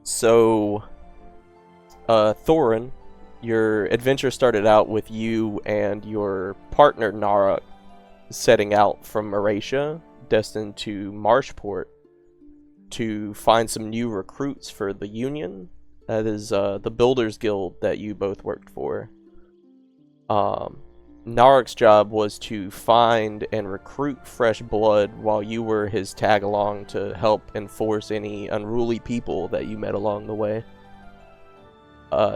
So, Thorin, your adventure started out with you and your partner Naurok setting out from Maratia, destined to Marshport, to find some new recruits for the Union. That is the Builders Guild that you both worked for. Um, Narok's job was to find and recruit fresh blood while you were his tag-along to help enforce any unruly people that you met along the way.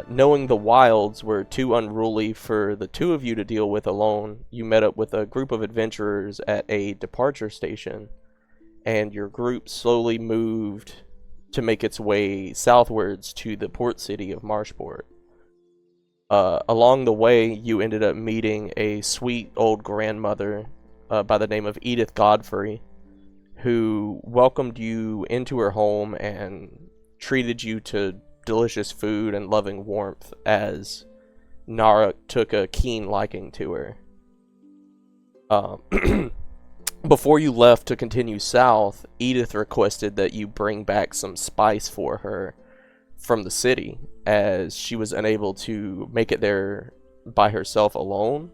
Knowing the wilds were too unruly for the two of you to deal with alone, you met up with a group of adventurers at a departure station, and your group slowly moved to make its way southwards to the port city of Marshport. Along the way, you ended up meeting a sweet old grandmother by the name of Edith Godfrey, who welcomed you into her home and treated you to delicious food and loving warmth as Naurok took a keen liking to her. Before you left to continue south, Edith requested that you bring back some spice for her from the city, as she was unable to make it there by herself alone,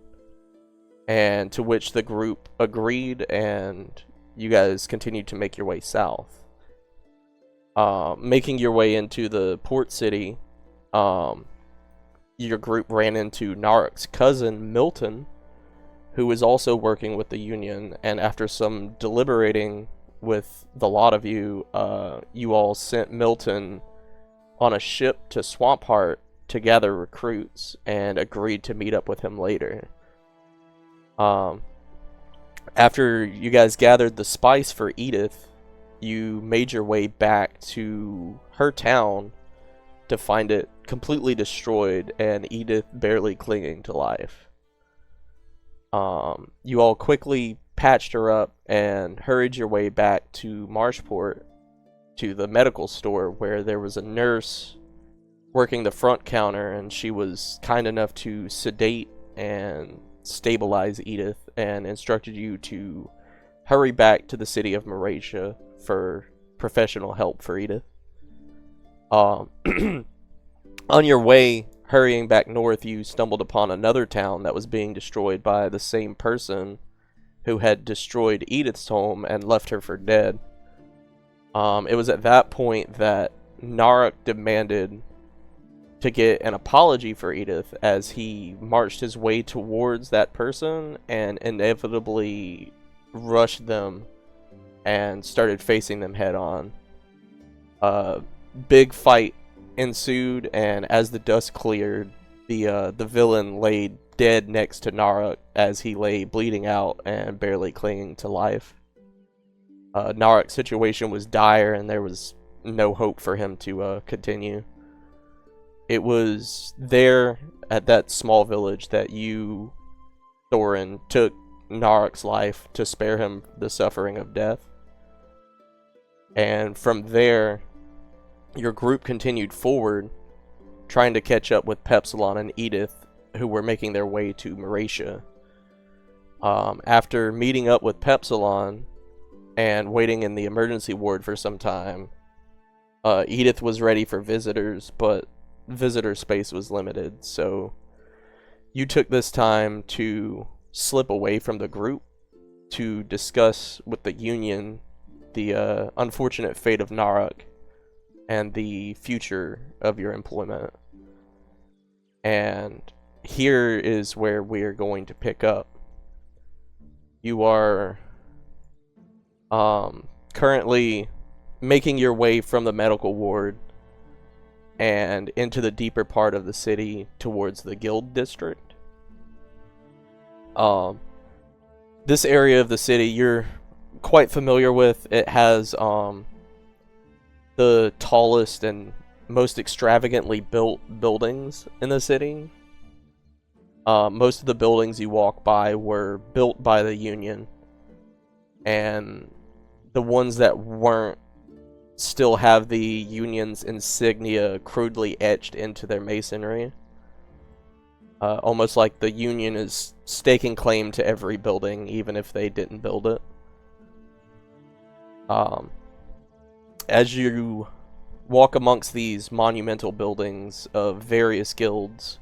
and to which the group agreed, and you guys continued to make your way south. Making your way into the port city, your group ran into Naurok's cousin, Milton, who was also working with the Union, and after some deliberating with the lot of you, you all sent Milton on a ship to Swampheart to gather recruits, and agreed to meet up with him later. After you guys gathered the spice for Edith, you made your way back to her town to find it completely destroyed and Edith barely clinging to life. You all quickly patched her up and hurried your way back to Marshport, to the medical store, where there was a nurse working the front counter, and she was kind enough to sedate and stabilize Edith and instructed you to hurry back to the city of Maratia for professional help for Edith. On your way, hurrying back north, you stumbled upon another town that was being destroyed by the same person who had destroyed Edith's home and left her for dead. It was at that point that Naurok demanded to get an apology for Edith, as he marched his way towards that person and inevitably rushed them and started facing them head on. A big fight ensued, and as the dust cleared, the villain laid dead next to Naurok as he lay bleeding out and barely clinging to life. Naurok's situation was dire, and there was no hope for him to continue. It was there, at that small village, that you, Thorin, took Naurok's life to spare him the suffering of death. And from there, your group continued forward, trying to catch up with Pepsilon and Edith, who were making their way to Maratia. After meeting up with Pepsilon and waiting in the emergency ward for some time, Edith was ready for visitors, but visitor space was limited, so you took this time to slip away from the group to discuss with the Union the unfortunate fate of Naurok and the future of your employment. And here is where we are going to pick up. You are currently making your way from the medical ward and into the deeper part of the city towards the guild district. This area of the city you're quite familiar with. It has the tallest and most extravagantly built buildings in the city. Most of the buildings you walk by were built by the Union, and the ones that weren't still have the Union's insignia crudely etched into their masonry. Almost like the Union is staking claim to every building, even if they didn't build it. As you walk amongst these monumental buildings of various guilds,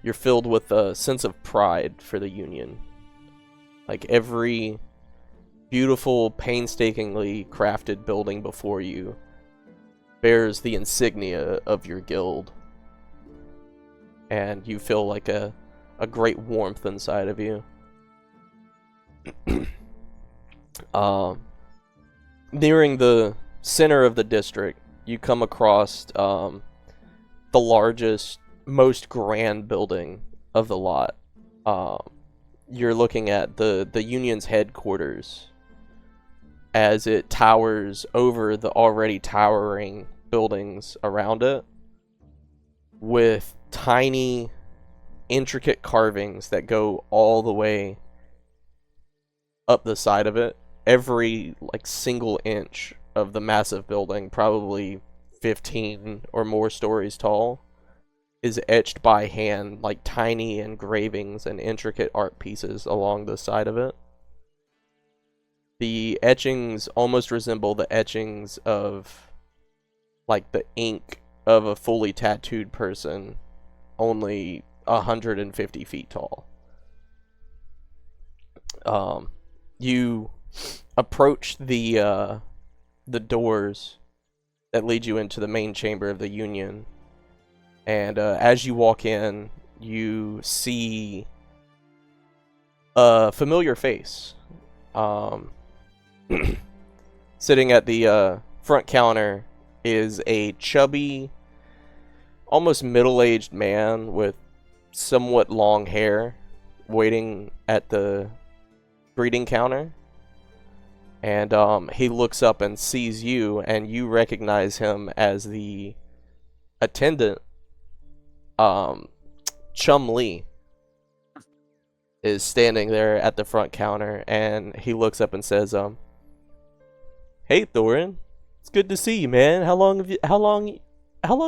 you're filled with a sense of pride for the Union. Like, every beautiful, painstakingly crafted building before you bears the insignia of your guild. And you feel like a great warmth inside of you. Nearing the center of the district, you come across the largest, most grand building of the lot. You're looking at the Union's headquarters as it towers over the already towering buildings around it, with tiny, intricate carvings that go all the way up the side of it. Every single inch of the massive building, probably 15 or more stories tall, is etched by hand, like tiny engravings and intricate art pieces along the side of it. The etchings almost resemble the etchings of the ink of a fully tattooed person, only 150 feet tall. You approach the doors that lead you into the main chamber of the Union, and as you walk in, you see a familiar face. Sitting at the front counter is a chubby, almost middle-aged man with somewhat long hair, waiting at the greeting counter. And he looks up and sees you, and you recognize him as the attendant. Chum Lee is standing there at the front counter, and he looks up and says, "Hey, Thorin, it's good to see you, man. How long have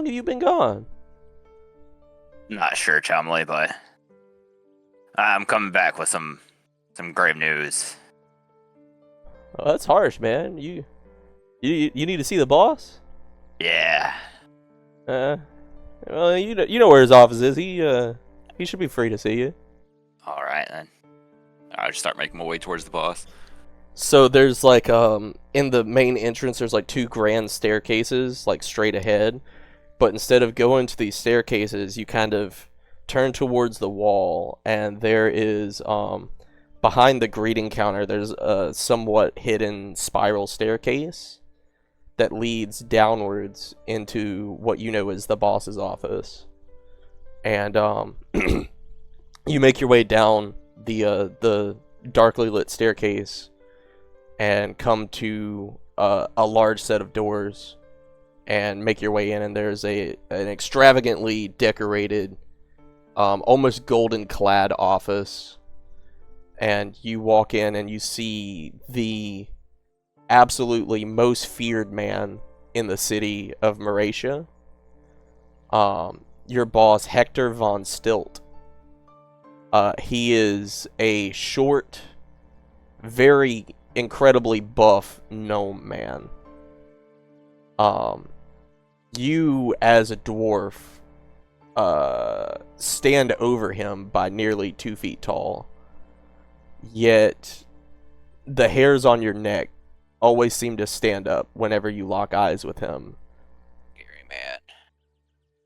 you been gone?" Not sure, Chumley, but I'm coming back with some grave news. Oh, that's harsh, man. You need to see the boss? Yeah. Well, you know where his office is. He should be free to see you. All right then. I'll just start making my way towards the boss. So there's in the main entrance, there's two grand staircases straight ahead, but instead of going to these staircases, you kind of turn towards the wall, and there is behind the greeting counter, there's a somewhat hidden spiral staircase that leads downwards into what you know is the boss's office. And you make your way down the darkly lit staircase and come to a large set of doors and make your way in, and there's an extravagantly decorated, almost golden clad office. And you walk in and you see the absolutely most feared man in the city of Moratia. Your boss, Hector von Stilt. He is a short, very incredibly buff gnome man. You, as a dwarf, stand over him by nearly 2 feet tall. Yet, the hairs on your neck always seem to stand up whenever you lock eyes with him. Scary man.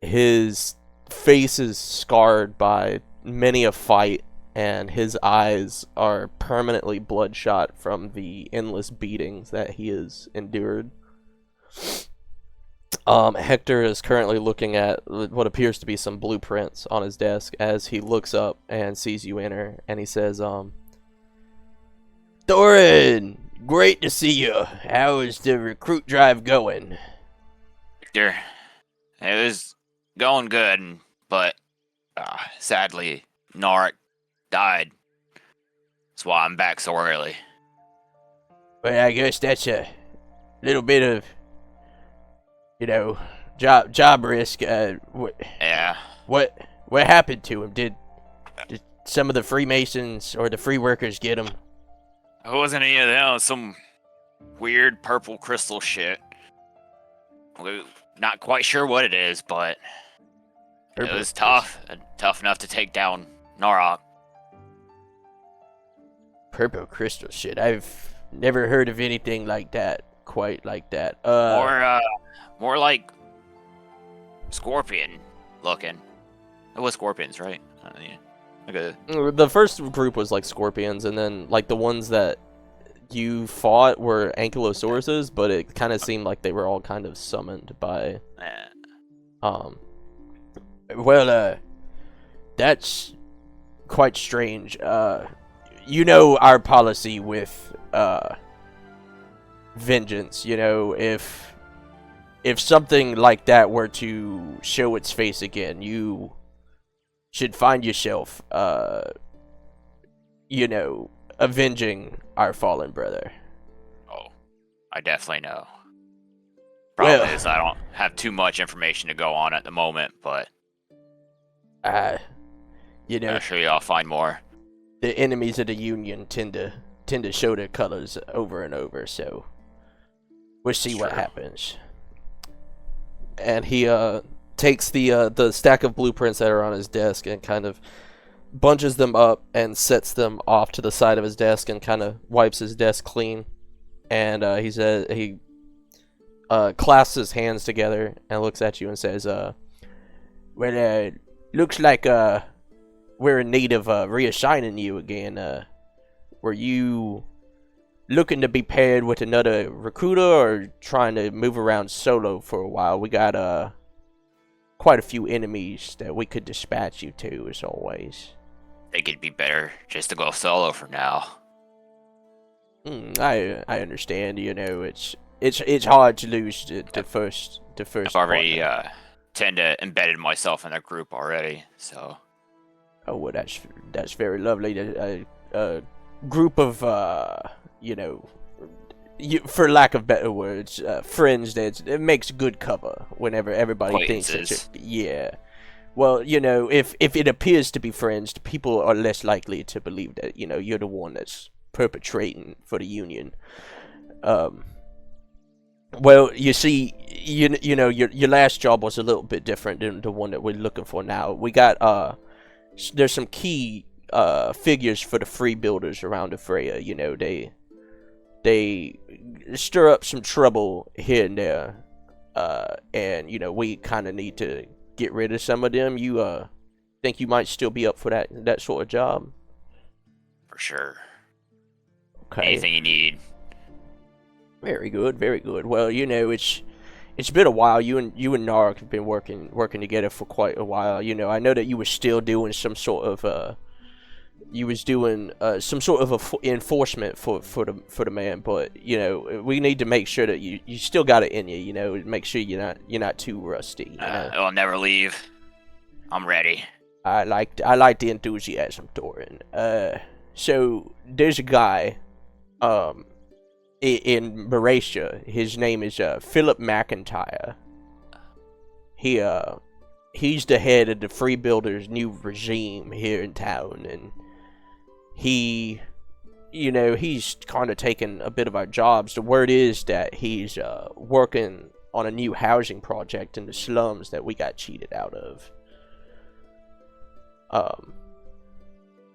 His face is scarred by many a fight, and his eyes are permanently bloodshot from the endless beatings that he has endured. Hector is currently looking at what appears to be some blueprints on his desk as he looks up and sees you enter, and he says, "Thorin, great to see you. How is the recruit drive going?" Victor, it was going good, but sadly, Naurok died. That's why I'm back so early. Well, I guess that's a little bit of, job risk. Yeah. What happened to him? Did some of the Freemasons or the Free Workers get him? It wasn't any of them. It was some weird purple crystal shit. we're not quite sure what it is, but it was tough. Tough enough to take down Naurok. Purple crystal shit. I've never heard of anything like that. Quite like that. More like scorpion looking. It was scorpions, right? Yeah. Okay. The first group was like scorpions, and then like the ones that you fought were ankylosauruses, but it kind of seemed like they were all kind of summoned by. Well, that's quite strange. You know our policy with vengeance. You know, if something like that were to show its face again, you should find yourself, you know, avenging our fallen brother. Oh, I definitely know. Problem is, I don't have too much information to go on at the moment, but you know, I'm sure y'all find more. The enemies of the Union tend to show their colors over and over, so we'll see what happens. And he takes the stack of blueprints that are on his desk and kind of bunches them up and sets them off to the side of his desk and kind of wipes his desk clean. And he clasps his hands together and looks at you and says, well, looks like we're in need of reassigning you again. Were you looking to be paired with another recruiter or trying to move around solo for a while? We got quite a few enemies that we could dispatch you to, as always. I think it'd be better just to go solo for now. I understand. You know, it's hard to lose the first. I've already tend to embedded myself in a group already, so. Oh well, that's very lovely. A group of you know, for lack of better words, friends. It makes good cover whenever everybody thinks it's yeah. Well, you know, if it appears to be friends, people are less likely to believe that, you know, you're the one that's perpetrating for the Union. Well, you see, you know, your last job was a little bit different than the one that we're looking for now. We got there's some key figures for the free builders around the Freya. You know, they stir up some trouble here and there, and you know, we kind of need to get rid of some of them. You think you might still be up for that sort of job? For sure. Okay. Anything you need. Very good, very good. Well, you know, it's been a while. You and Naurok have been working together for quite a while. You know, I know that you were still doing some sort of enforcement for the man, but you know, we need to make sure that you still got it in you. You know, make sure you're not too rusty. You know? I'll never leave. I'm ready. I like the enthusiasm, Thorin. So there's a guy, in Mauritia. His name is Philip McIntyre. He's the head of the Free Builders' new regime here in town, and he, you know, he's kind of taken a bit of our jobs. The word is that he's working on a new housing project in the slums that we got cheated out of.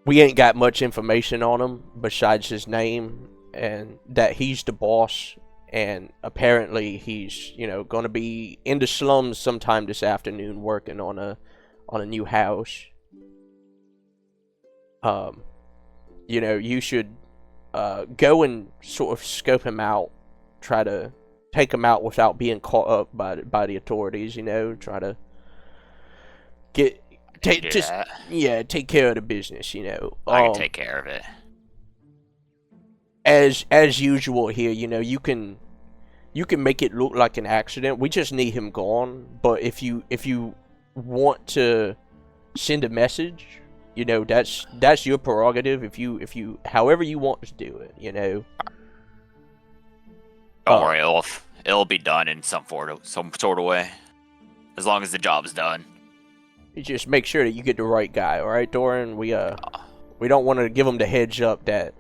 We ain't got much information on him besides his name and that he's the boss, and apparently he's, you know, gonna be in the slums sometime this afternoon working on a new house. You know, you should go and sort of scope him out, try to take him out without being caught up by the authorities. You know, try to take care of the business. You know, I can take care of it. As usual here, you know, you can make it look like an accident. We just need him gone. But if you want to send a message, you know, that's your prerogative. If you however you want to do it, you know. Don't worry, it'll be done in some sort of way, as long as the job's done. You just make sure that you get the right guy, all right, Thorin? We don't want to give him the heads up that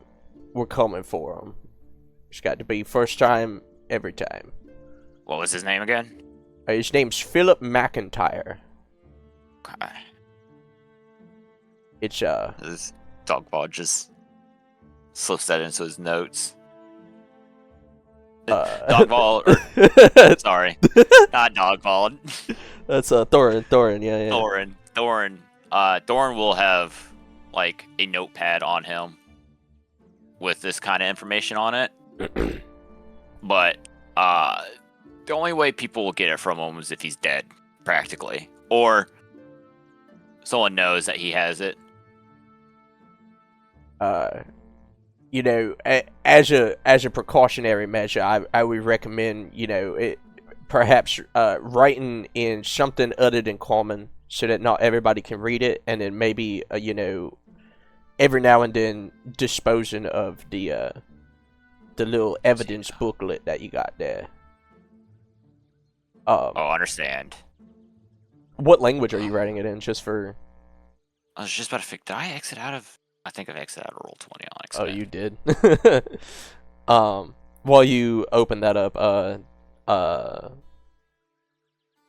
we're coming for him. It's got to be first time, every time. What was his name again? His name's Philip McIntyre. Okay. It's This Dogball just slips that into his notes. Dogball, sorry, not Dogball. That's Thorin, yeah. Thorin will have like a notepad on him with this kind of information on it. But the only way people will get it from him is if he's dead, practically, or someone knows that he has it. You know, as a precautionary measure, I would recommend, you know, it perhaps writing in something other than common so that not everybody can read it, and then maybe you know, every now and then disposing of the little evidence booklet that you got there. Understand. What language are you writing it in? Just for. I was just about to did I exit out of? I think I've exited out of Roll20 on X. Oh, you did. While you open that up,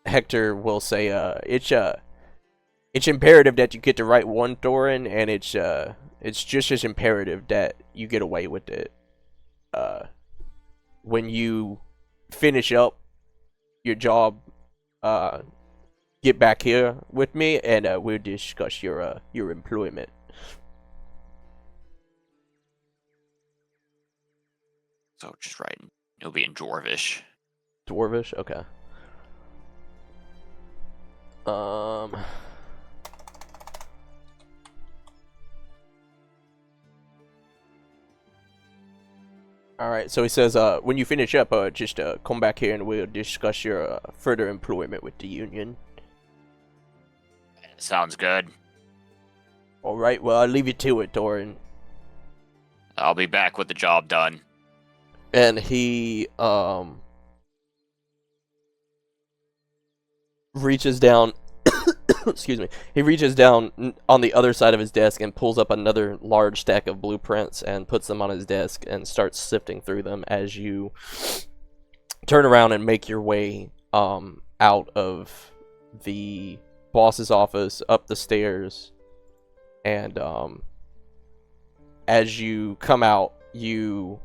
Hector will say, it's imperative that you get to write one Thorin, and it's just as imperative that you get away with it. When you finish up your job, get back here with me, and we'll discuss your employment. So just writing. It'll be in Dwarvish. Dwarvish? Okay. Alright, so he says, when you finish up, just come back here and we'll discuss your further employment with the Union. Sounds good. Alright, well, I'll leave you to it, Thorin. I'll be back with the job done. And he, reaches down, excuse me, he reaches down on the other side of his desk and pulls up another large stack of blueprints and puts them on his desk and starts sifting through them as you turn around and make your way, out of the boss's office, up the stairs, and, as you come out, you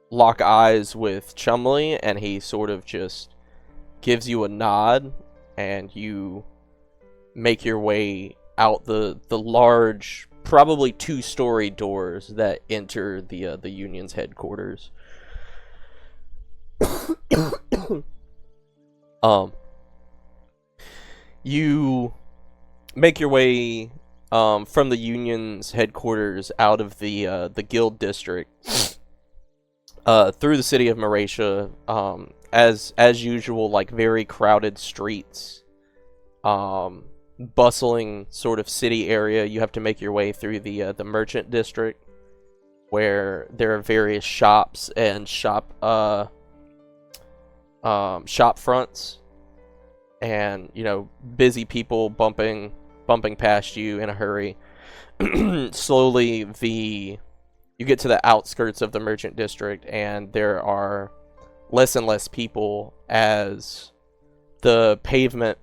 lock eyes with Chumley, and he sort of just gives you a nod, and you make your way out the large, probably 2-story doors that enter the Union's headquarters. You make your way from the Union's headquarters out of the Guild District. Through the city of Maratia, as usual, like very crowded streets, bustling sort of city area. You have to make your way through the merchant district, where there are various shops and shop fronts, and you know, busy people bumping past you in a hurry. Slowly, you get to the outskirts of the merchant district, and there are less and less people as the pavement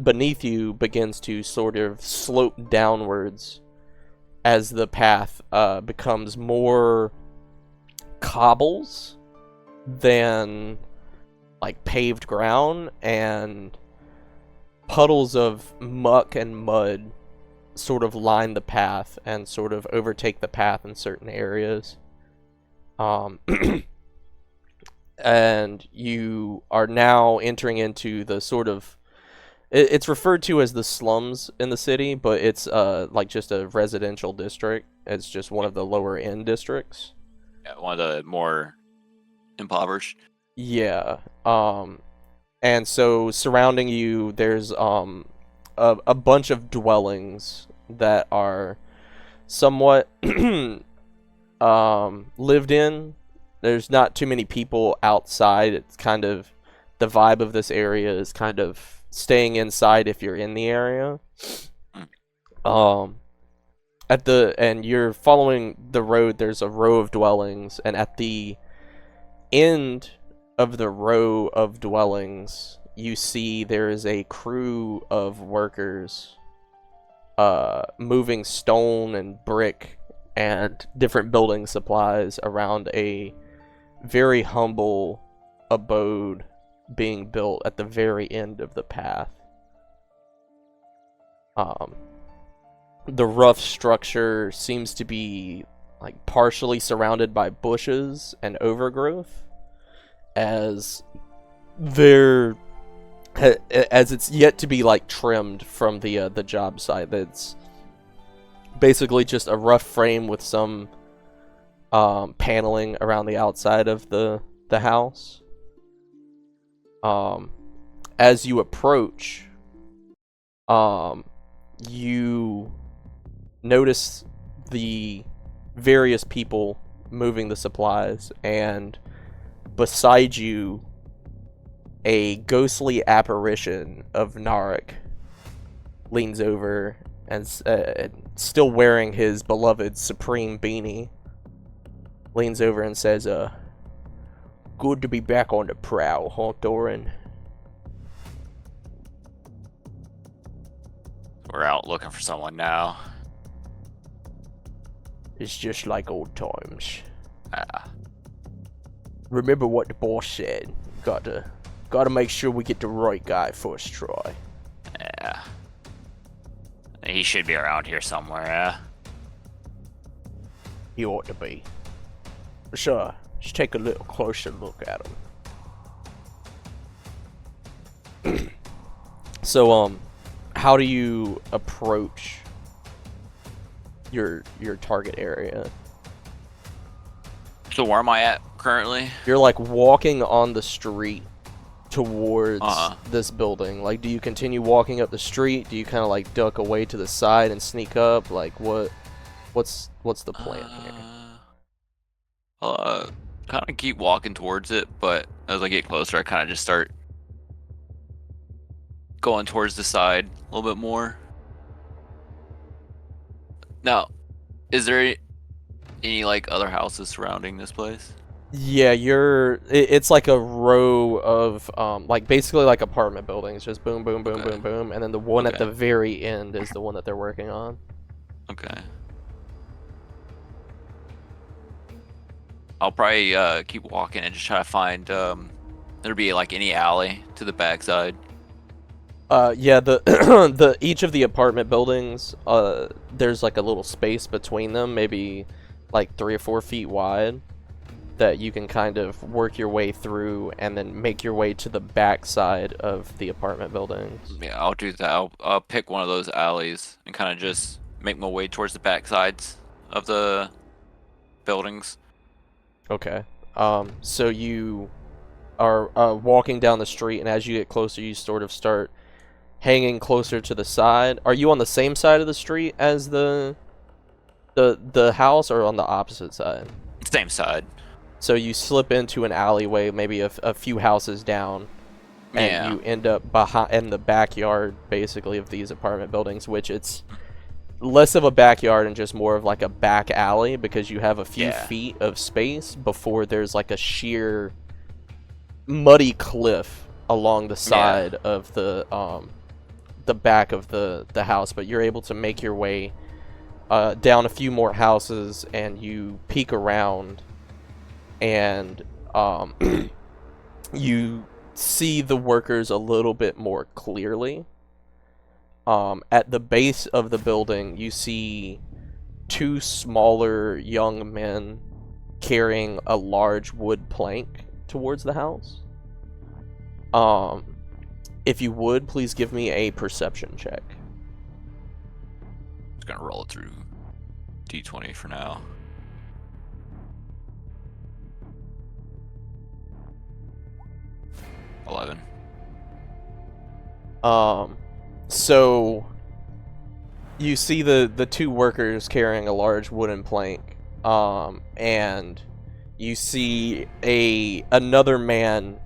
beneath you begins to sort of slope downwards as the path becomes more cobbles than like paved ground, and puddles of muck and mud sort of line the path and sort of overtake the path in certain areas. And you are now entering into the sort of, it's referred to as the slums in the city, but it's like just a residential district. It's just one of the lower end districts. Yeah, one of the more impoverished. Yeah. And so surrounding you, there's a bunch of dwellings that are somewhat lived in. There's not too many people outside. It's kind of, the vibe of this area is kind of staying inside if you're in the area. And you're following the road, there's a row of dwellings, and at the end of the row of dwellings, you see there is a crew of workers moving stone and brick and different building supplies around a very humble abode being built at the very end of the path. The rough structure seems to be like partially surrounded by bushes and overgrowth, as it's yet to be like trimmed from the job site. That's basically just a rough frame with some paneling around the outside of the house. As you approach, you notice the various people moving the supplies, and beside you, a ghostly apparition of Naurok leans over and, still wearing his beloved Supreme beanie, leans over and says, "Good to be back on the prowl, huh, Thorin?" We're out looking for someone now. It's just like old times. Remember what the boss said. Gotta make sure we get the right guy first try. Yeah. He should be around here somewhere, yeah? He ought to be. So, let's take a little closer look at him. So, how do you approach your target area? So where am I at currently? You're like walking on the street towards this building. Like, do you continue walking up the street? Do you kind of like duck away to the side and sneak up? Like, what's the plan here? Kind of keep walking towards it, but as I get closer, I kind of just start going towards the side a little bit more. Now, is there any like other houses surrounding this place? Yeah, it's like a row of like basically like apartment buildings, just boom, boom, boom, boom, boom, and then the one at the very end is the one that they're working on. Okay. I'll probably keep walking and just try to find there'd be like any alley to the backside. Yeah, the each of the apartment buildings, there's like a little space between them, maybe like 3 or 4 feet wide, that you can kind of work your way through and then make your way to the back side of the apartment buildings. Yeah, I'll do that. I'll pick one of those alleys and kind of just make my way towards the back sides of the buildings. Okay. So you are walking down the street, and as you get closer, you sort of start hanging closer to the side. Are you on the same side of the street as the house, or on the opposite side? Same side. So you slip into an alleyway, maybe a few houses down, and you end up in the backyard, basically, of these apartment buildings, which it's less of a backyard and just more of like a back alley, because you have a few feet of space before there's like a sheer muddy cliff along the side of the back of the house. But you're able to make your way down a few more houses, and you peek around, and you see the workers a little bit more clearly. At the base of the building, you see 2 smaller young men carrying a large wood plank towards the house. If you would, please give me a perception check. Just gonna roll it through D20 for now. $11. So you see the 2 workers carrying a large wooden plank, and you see another man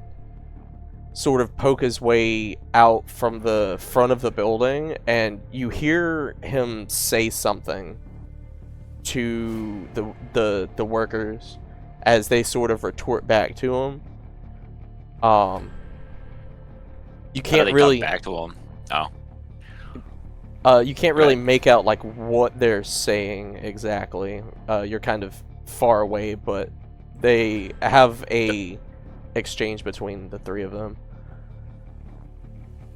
sort of poke his way out from the front of the building, and you hear him say something to the workers as they sort of retort back to him. You How do can't they really talk back to him? Oh, you can't really make out like what they're saying exactly. You're kind of far away, but they have a exchange between the three of them.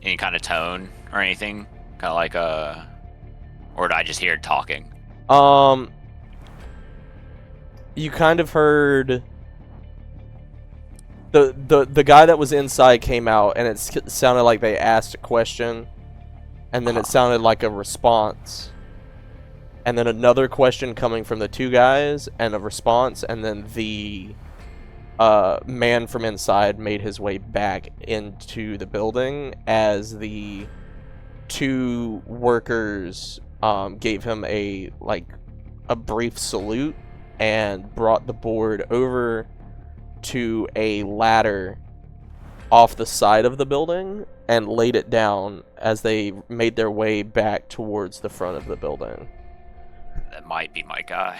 any kind of tone or anything? Kind of like or did I just hear it talking? You kind of heard the guy that was inside came out, and it sounded like they asked a question, and then it sounded like a response, and then another question coming from the two guys, and a response, and then the man from inside made his way back into the building as the two workers gave him a brief salute and brought the board over to a ladder off the side of the building and laid it down as they made their way back towards the front of the building. That might be my guy.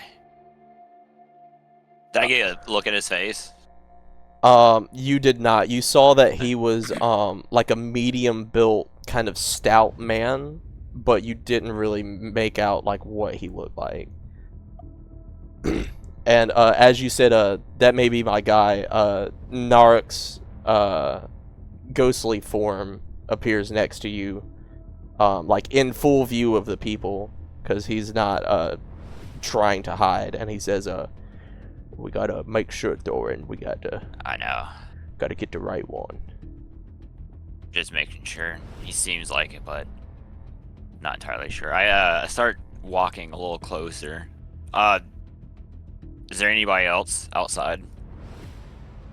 Did I get a look at his face? You did not. You saw that he was like a medium built kind of stout man, but you didn't really make out like what he looked like. And as you said, that may be my guy. Naurok's ghostly form appears next to you, like in full view of the people, because he's not trying to hide. And he says, "We gotta make sure, Thorin. We I know. gotta get the right one." Just making sure. He seems like it, but not entirely sure. I start walking a little closer. Is there anybody else outside?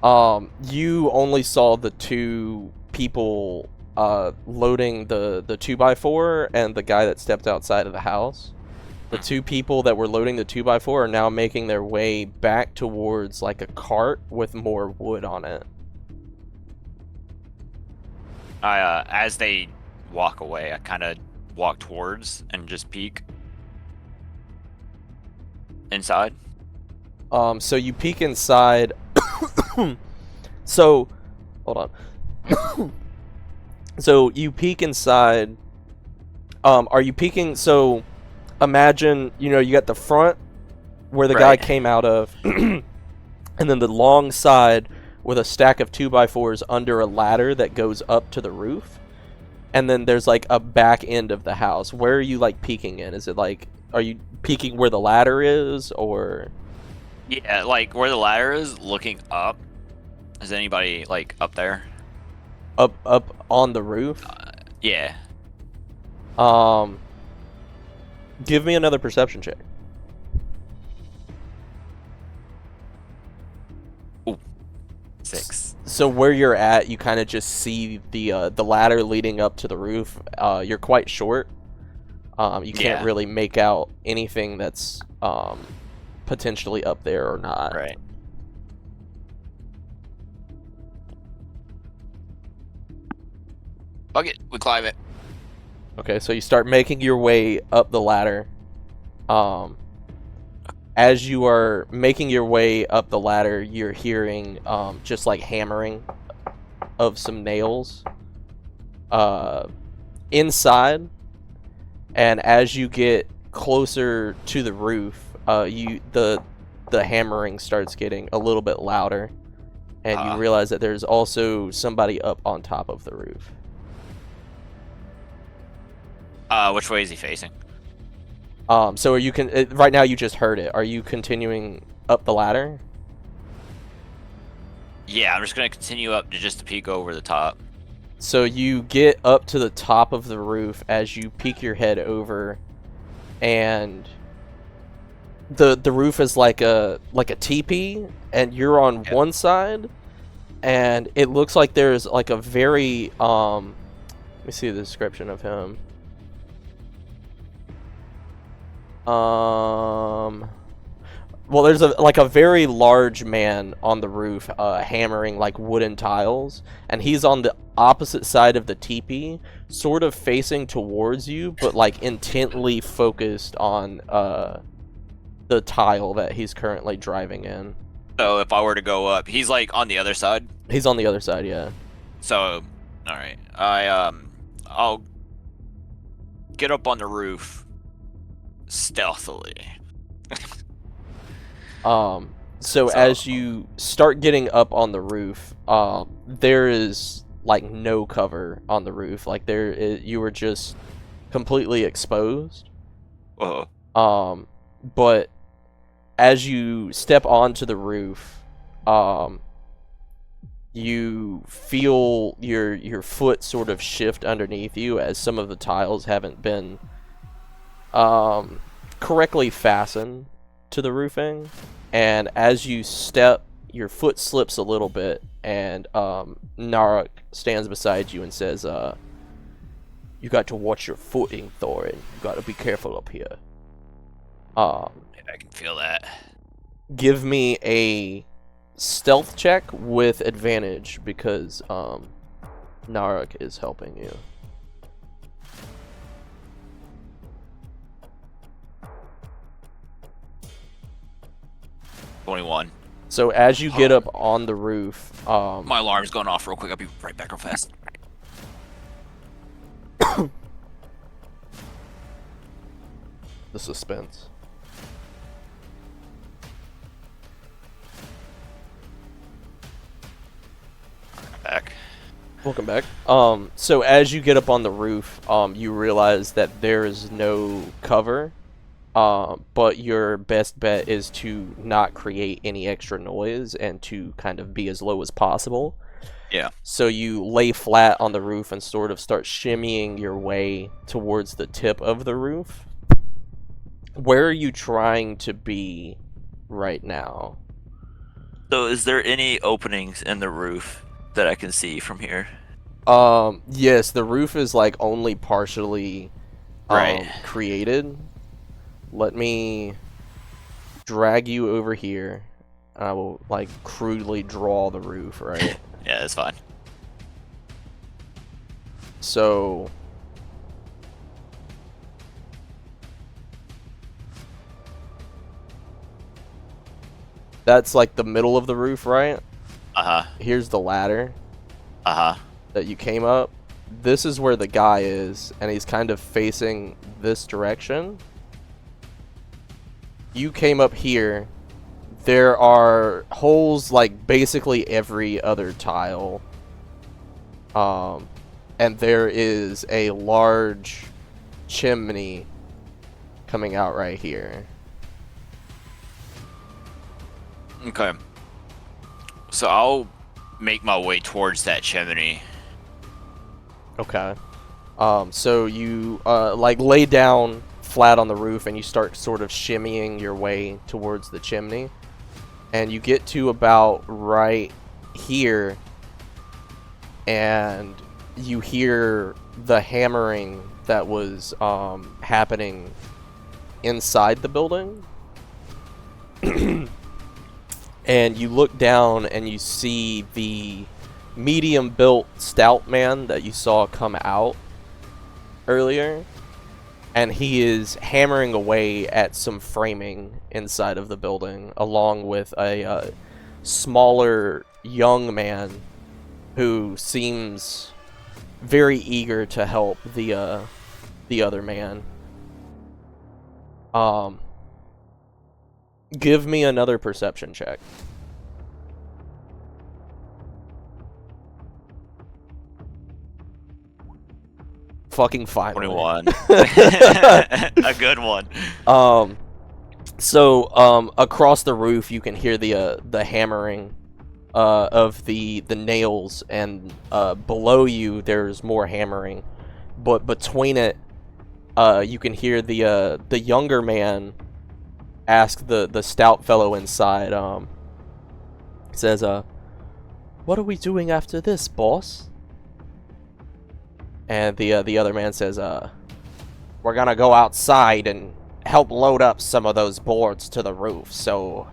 You only saw the two people loading the 2x4 and the guy that stepped outside of the house. The two people that were loading the 2x4 are now making their way back towards like a cart with more wood on it. As they walk away, I kind of walk towards and just peek inside. So you peek inside. So, hold on. So you peek inside. Are you peeking? So imagine, you got the front where the guy came out of, and then the long side with a stack of 2x4s under a ladder that goes up to the roof. And then there's like a back end of the house. Where are you like peeking in? Is it like, are you peeking where the ladder is, or? Yeah, like where the ladder is, looking up. Is anybody like up there? Up on the roof? Yeah. Give me another perception check. Ooh. 6. So where you're at, you kind of just see the ladder leading up to the roof. You're quite short. You can't really make out anything that's potentially up there or not. Right. Fuck it, we climb it. Okay, so you start making your way up the ladder. As you are making your way up the ladder, you're hearing just like hammering of some nails inside. And as you get closer to the roof, the hammering starts getting a little bit louder, and you realize that there's also somebody up on top of the roof. Which way is he facing? So are you right now you just heard it. Are you continuing up the ladder? Yeah, I'm just gonna continue up to just peek over the top. So you get up to the top of the roof as you peek your head over, and the roof is like a teepee, and you're on one side, and it looks like there's like a very let me see the description of him. Well, there's a very large man on the roof, hammering like wooden tiles, and he's on the opposite side of the teepee, sort of facing towards you, but like intently focused on the tile that he's currently driving in. So if I were to go up, he's like on the other side. He's on the other side, yeah. So All right. I'll get up on the roof stealthily. So as you start getting up on the roof, there is like no cover on the roof. Like you were just completely exposed. But as you step onto the roof, you feel your foot sort of shift underneath you as some of the tiles haven't been correctly fastened to the roofing, and as you step, your foot slips a little bit, and Naurok stands beside you and says, "You got to watch your footing, Thorin. You got to be careful up here." I can feel that. Give me a stealth check with advantage because Naurok is helping you. 21. So as you get up on the roof, my alarm's going off real quick. I'll be right back real fast. The suspense. Back. Welcome back. So as you get up on the roof, you realize that there is no cover. But your best bet is to not create any extra noise and to kind of be as low as possible. Yeah. So you lay flat on the roof and sort of start shimmying your way towards the tip of the roof. Where are you trying to be right now? So is there any openings in the roof that I can see from here? Yes, the roof is like only partially created. Let me drag you over here. I will like crudely draw the roof, right? Yeah, that's fine. So that's like the middle of the roof, right? Uh-huh. Here's the ladder Uh-huh. that you came up. This is where the guy is, and he's kind of facing this direction. You came up here. There are holes like basically every other tile. And there is a large chimney coming out right here. Okay. So I'll make my way towards that chimney. Okay. So you like lay down flat on the roof and you start sort of shimmying your way towards the chimney, and you get to about right here and you hear the hammering that was happening inside the building. And you look down and you see the medium-built stout man that you saw come out earlier, and he is hammering away at some framing inside of the building, along with a smaller young man who seems very eager to help the other man. Give me another perception check. Fucking finally. 21. A good one. So across the roof you can hear the hammering of the nails, and below you there's more hammering, but between it you can hear the younger man ask the stout fellow inside, says, "What are we doing after this, boss?" And the other man says, "We're gonna go outside and help load up some of those boards to the roof, so,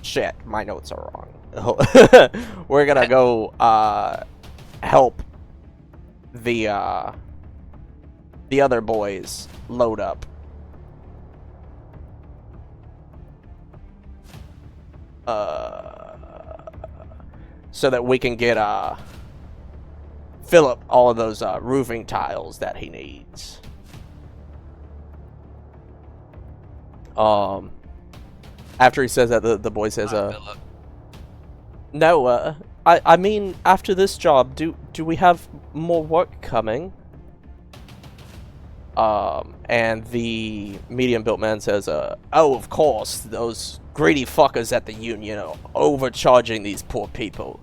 shit, my notes are wrong. We're gonna go, help the other boys load up." so that we can get Philip all of those roofing tiles that he needs. After he says that, the boy says, no, I mean, after this job, do we have more work coming? And the medium-built man says, oh, of course, those greedy fuckers at the union are overcharging these poor people.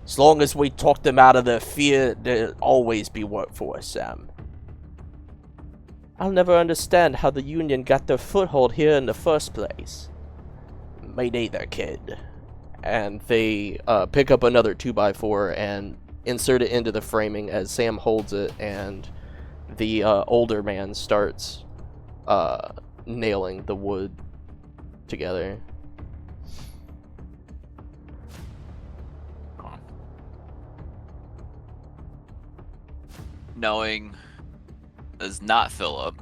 As long as we talk them out of their fear, there'll always be work for us, Sam. I'll never understand how the union got their foothold here in the first place. Me neither, kid. And they pick up another 2x4 and insert it into the framing as Sam holds it, and the older man starts nailing the wood together. Knowing is not Philip.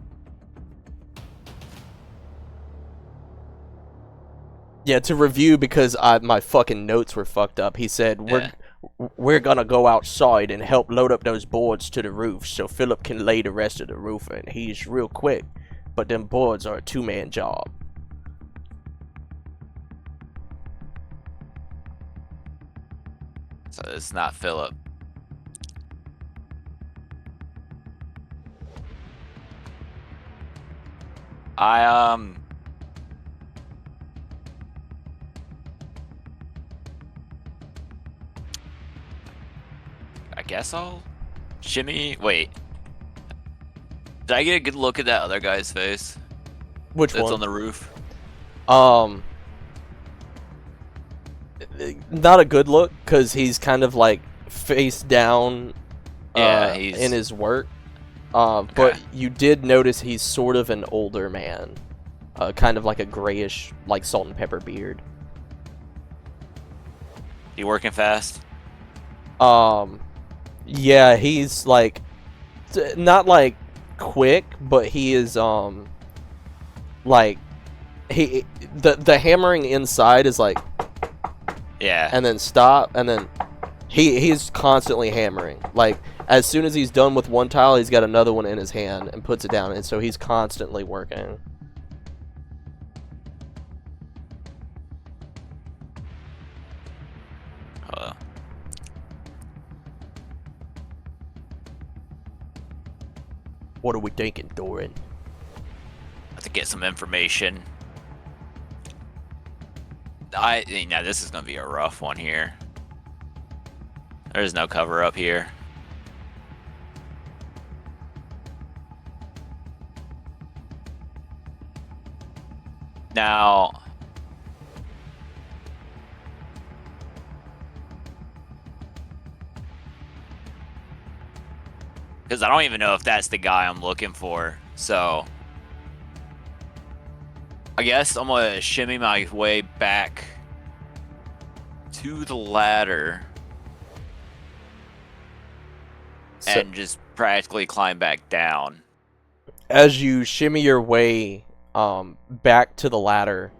Yeah, to review, because my fucking notes were fucked up. He said, we're gonna go outside and help load up those boards to the roof so Philip can lay the rest of the roof in. He's real quick, but them boards are a two-man job. So it's not Philip. I guess I'll shimmy. Wait, did I get a good look at that other guy's face? Which That's one? on the roof. Not a good look, because he's kind of like face down He's in his work. But you did notice he's sort of an older man. Kind of like a grayish, like salt and pepper beard. He working fast? Yeah, he's like, not like quick, but he is, like, the hammering inside is like, Yeah. and then stop, and then he's constantly hammering. Like, as soon as he's done with one tile, he's got another one in his hand and puts it down, and so he's constantly working. What are we thinking, Thorin? Have to get some information. This is gonna be a rough one here. There's no cover up here. Now, because I don't even know if that's the guy I'm looking for, so I guess I'm gonna shimmy my way back to the ladder and just practically climb back down. As you shimmy your way back to the ladder,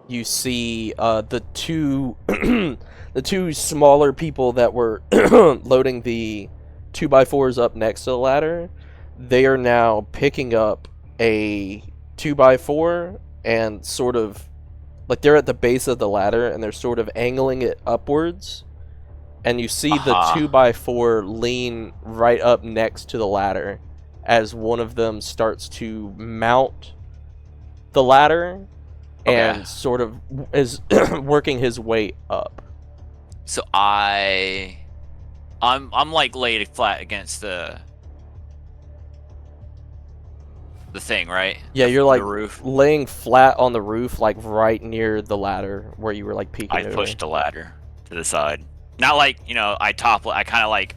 you see the two the two smaller people that were loading the 2x4s up next to the ladder. They are now picking up a 2x4 and sort of like they're at the base of the ladder and they're sort of angling it upwards, and you see the 2x4 lean right up next to the ladder as one of them starts to mount the ladder and sort of is working his way up. So I'm like laid flat against the thing, right? Yeah, you're like the roof. laying flat on the roof, like right near the ladder where you were like peeking I over. pushed the ladder to the side. Not like, I topple. I kind of like,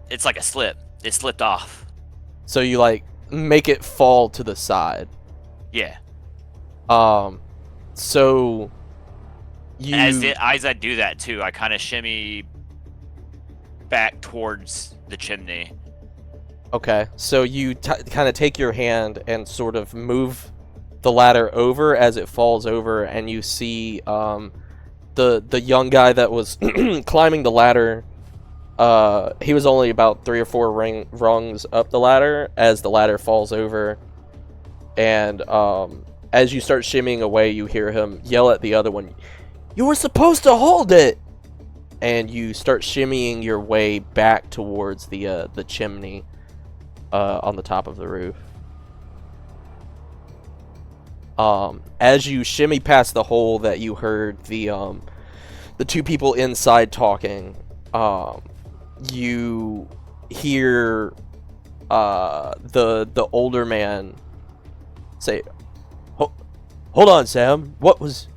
it's like a slip. It slipped off. So you like make it fall to the side. Yeah. So you as I do that too, I kind of shimmy back towards the chimney. Okay, so you kind of take your hand and sort of move the ladder over as it falls over, and you see the young guy that was climbing the ladder, he was only about 3 or 4 rungs up the ladder as the ladder falls over, and as you start shimmying away, you hear him yell at the other one, "You were supposed to hold it!" And you start shimmying your way back towards the chimney on the top of the roof. As you shimmy past the hole that you heard the 2 people inside talking, you hear the older man say, "Hold on, Sam. What was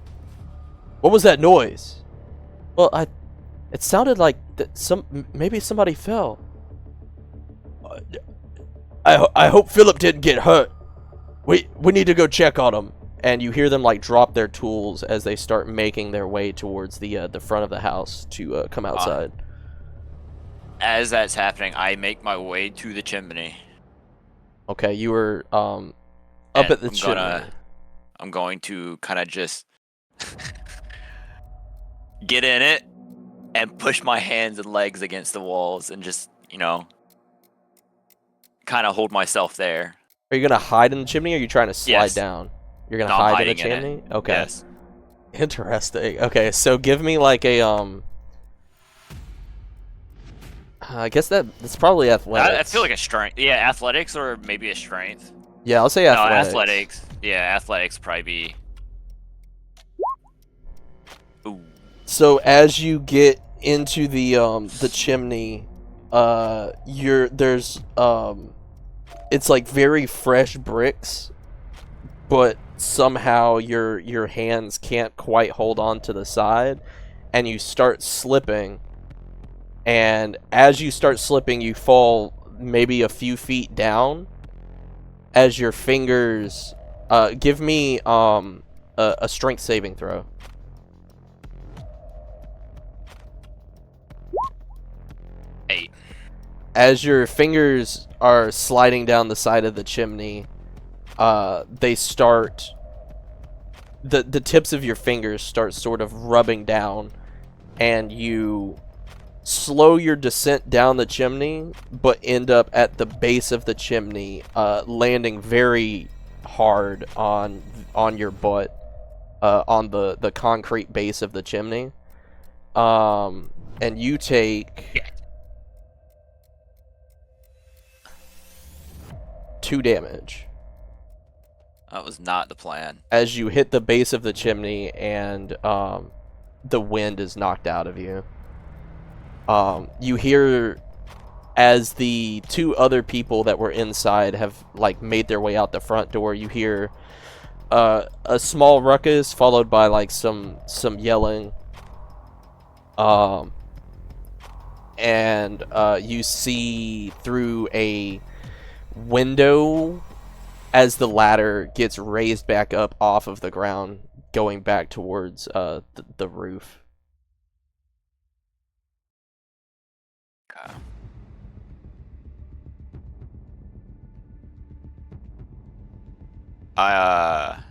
that noise?" "Well, it sounded like maybe somebody fell." I hope Philip didn't get hurt. We need to go check on him." And you hear them like drop their tools as they start making their way towards the front of the house to come outside. As that's happening, I make my way to the chimney. Okay, you were up at the chimney. I'm going to kind of just get in it and push my hands and legs against the walls and just, kind of hold myself there. Are you gonna hide in the chimney, or are you trying to slide down? You're gonna hide in the chimney? Okay. Yes. Interesting. Okay, so give me like a I guess that's probably athletics. I feel like a strength. Yeah, athletics or maybe a strength. Yeah, I'll say athletics. No, athletics. Yeah, athletics probably be. Ooh. So as you get into the chimney, there's it's like very fresh bricks, but somehow your hands can't quite hold on to the side, and you start slipping. And as you start slipping, you fall maybe a few feet down. As your fingers, give me a strength saving throw. Eight. As your fingers are sliding down the side of the chimney, they start. The tips of your fingers start sort of rubbing down, and you slow your descent down the chimney, but end up at the base of the chimney, landing very hard on your butt, on the concrete base of the chimney. And you take 2 damage. That was not the plan. As you hit the base of the chimney, and the wind is knocked out of you. You hear, as the 2 other people that were inside have like made their way out the front door, you hear a small ruckus followed by like some yelling. And you see through a window as the ladder gets raised back up off of the ground, going back towards the roof. Okay. I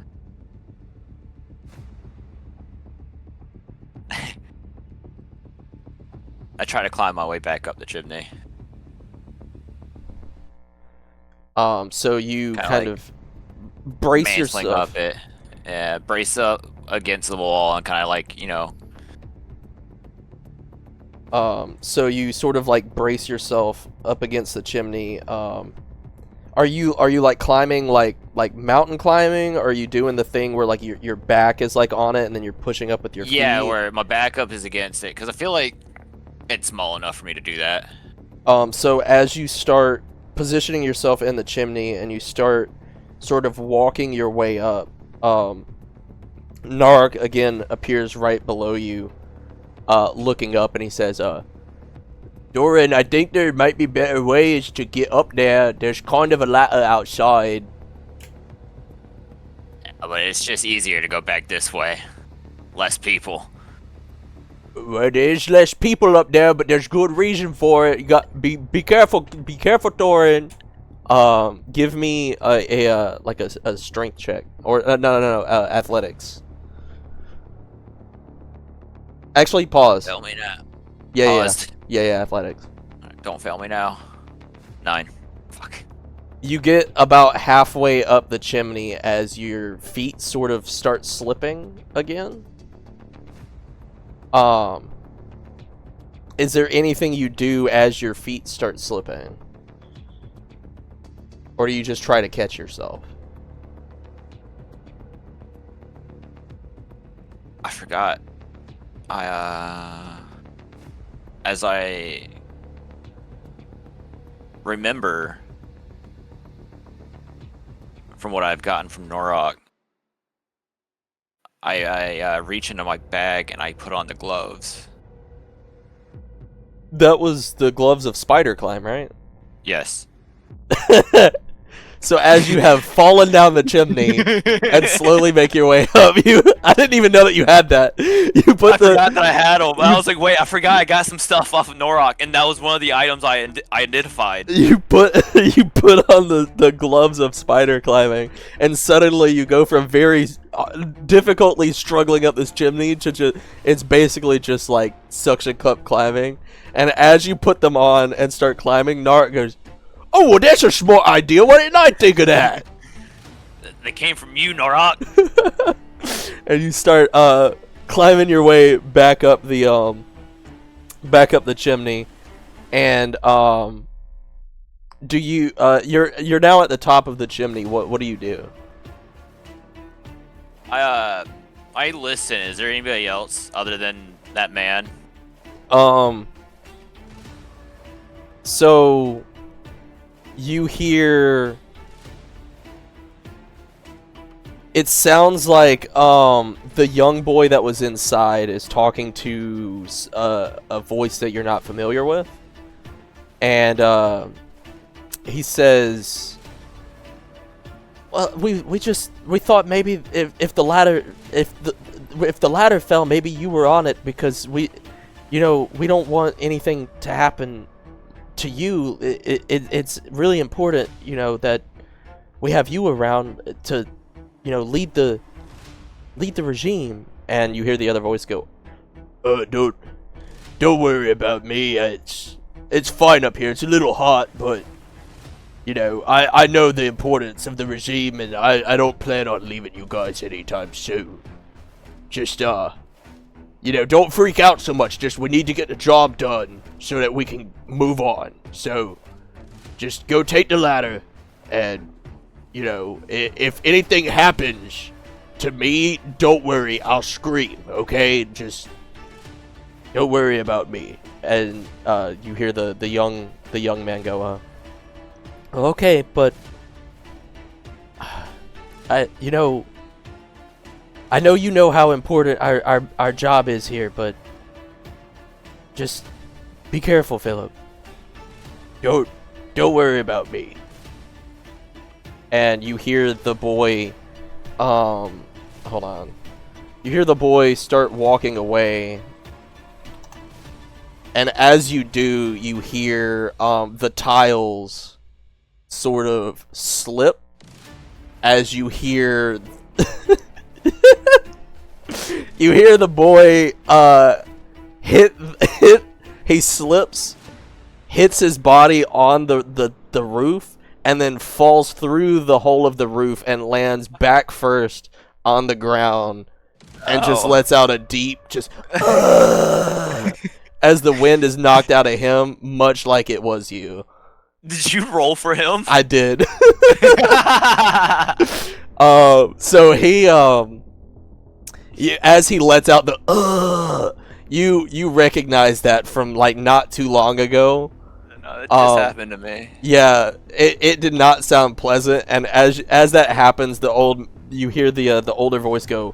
try to climb my way back up the chimney. So you Kinda kind like of brace mantling yourself. up it. Yeah, brace up against the wall and kind of like, So you sort of like brace yourself up against the chimney. Are you like climbing like mountain climbing, or are you doing the thing where like your back is like on it and then you're pushing up with your feet? Yeah, where my backup is against it, because I feel like it's small enough for me to do that. So as you start positioning yourself in the chimney and you start sort of walking your way up, Naurok again appears right below you, looking up, and he says, "Thorin, I think there might be better ways to get up there. There's kind of a ladder outside." But it's just easier to go back this way. Less people. Well, there's less people up there, but there's good reason for it. You got be careful, Thorin. Give me a strength check, or no, athletics. Actually, pause. Fail me now. Yeah, Paused. yeah, athletics. Alright, don't fail me now. 9. Fuck. You get about halfway up the chimney as your feet sort of start slipping again. Is there anything you do as your feet start slipping? Or do you just try to catch yourself? I forgot. As I remember from what I've gotten from Naurok, I reach into my bag and I put on the gloves. That was the gloves of spider climb, right? Yes. So as you have fallen down the chimney and slowly make your way up, I didn't even know that you had that. You put I forgot that I had them. I was like, wait, I forgot I got some stuff off of Naurok, and that was one of the items I identified. You put on the gloves of spider climbing, and suddenly you go from very difficultly struggling up this chimney to it's basically just like suction cup climbing. And as you put them on and start climbing, Naurok goes, "Oh, well, that's a smart idea. Why didn't I think of that?" They came from you, Naurok. And you start climbing your way back up the chimney, and do you you're now at the top of the chimney. What do you do? I listen. Is there anybody else other than that man? So you hear, it sounds like the young boy that was inside is talking to a voice that you're not familiar with, and he says, "Well, we thought maybe if the ladder fell, maybe you were on it, because we don't want anything to happen to you. It's really important, that we have you around to, lead the regime." And you hear the other voice go, Don't worry about me. It's fine up here. It's a little hot, but I know the importance of the regime, and I don't plan on leaving you guys anytime soon. Just don't freak out so much. Just, we need to get the job done so that we can move on. So, just go take the ladder, and, if anything happens to me, don't worry, I'll scream, okay? Just, don't worry about me. And, you hear the young man go, okay, but, I know you know how important our job is here, but just be careful, Philip. Don't worry about me. And you hear the boy, hold on. You hear the boy start walking away, and as you do, you hear the tiles sort of slip as you hear. You hear the boy hit he slips, hits his body on the roof, and then falls through the hole of the roof and lands back first on the ground, and just lets out a deep as the wind is knocked out of him, much like it was you. Did you roll for him? I did. So he as he lets out the you recognize that from like not too long ago. No, it just happened to me. Yeah, it did not sound pleasant, and as that happens, you hear the older voice go,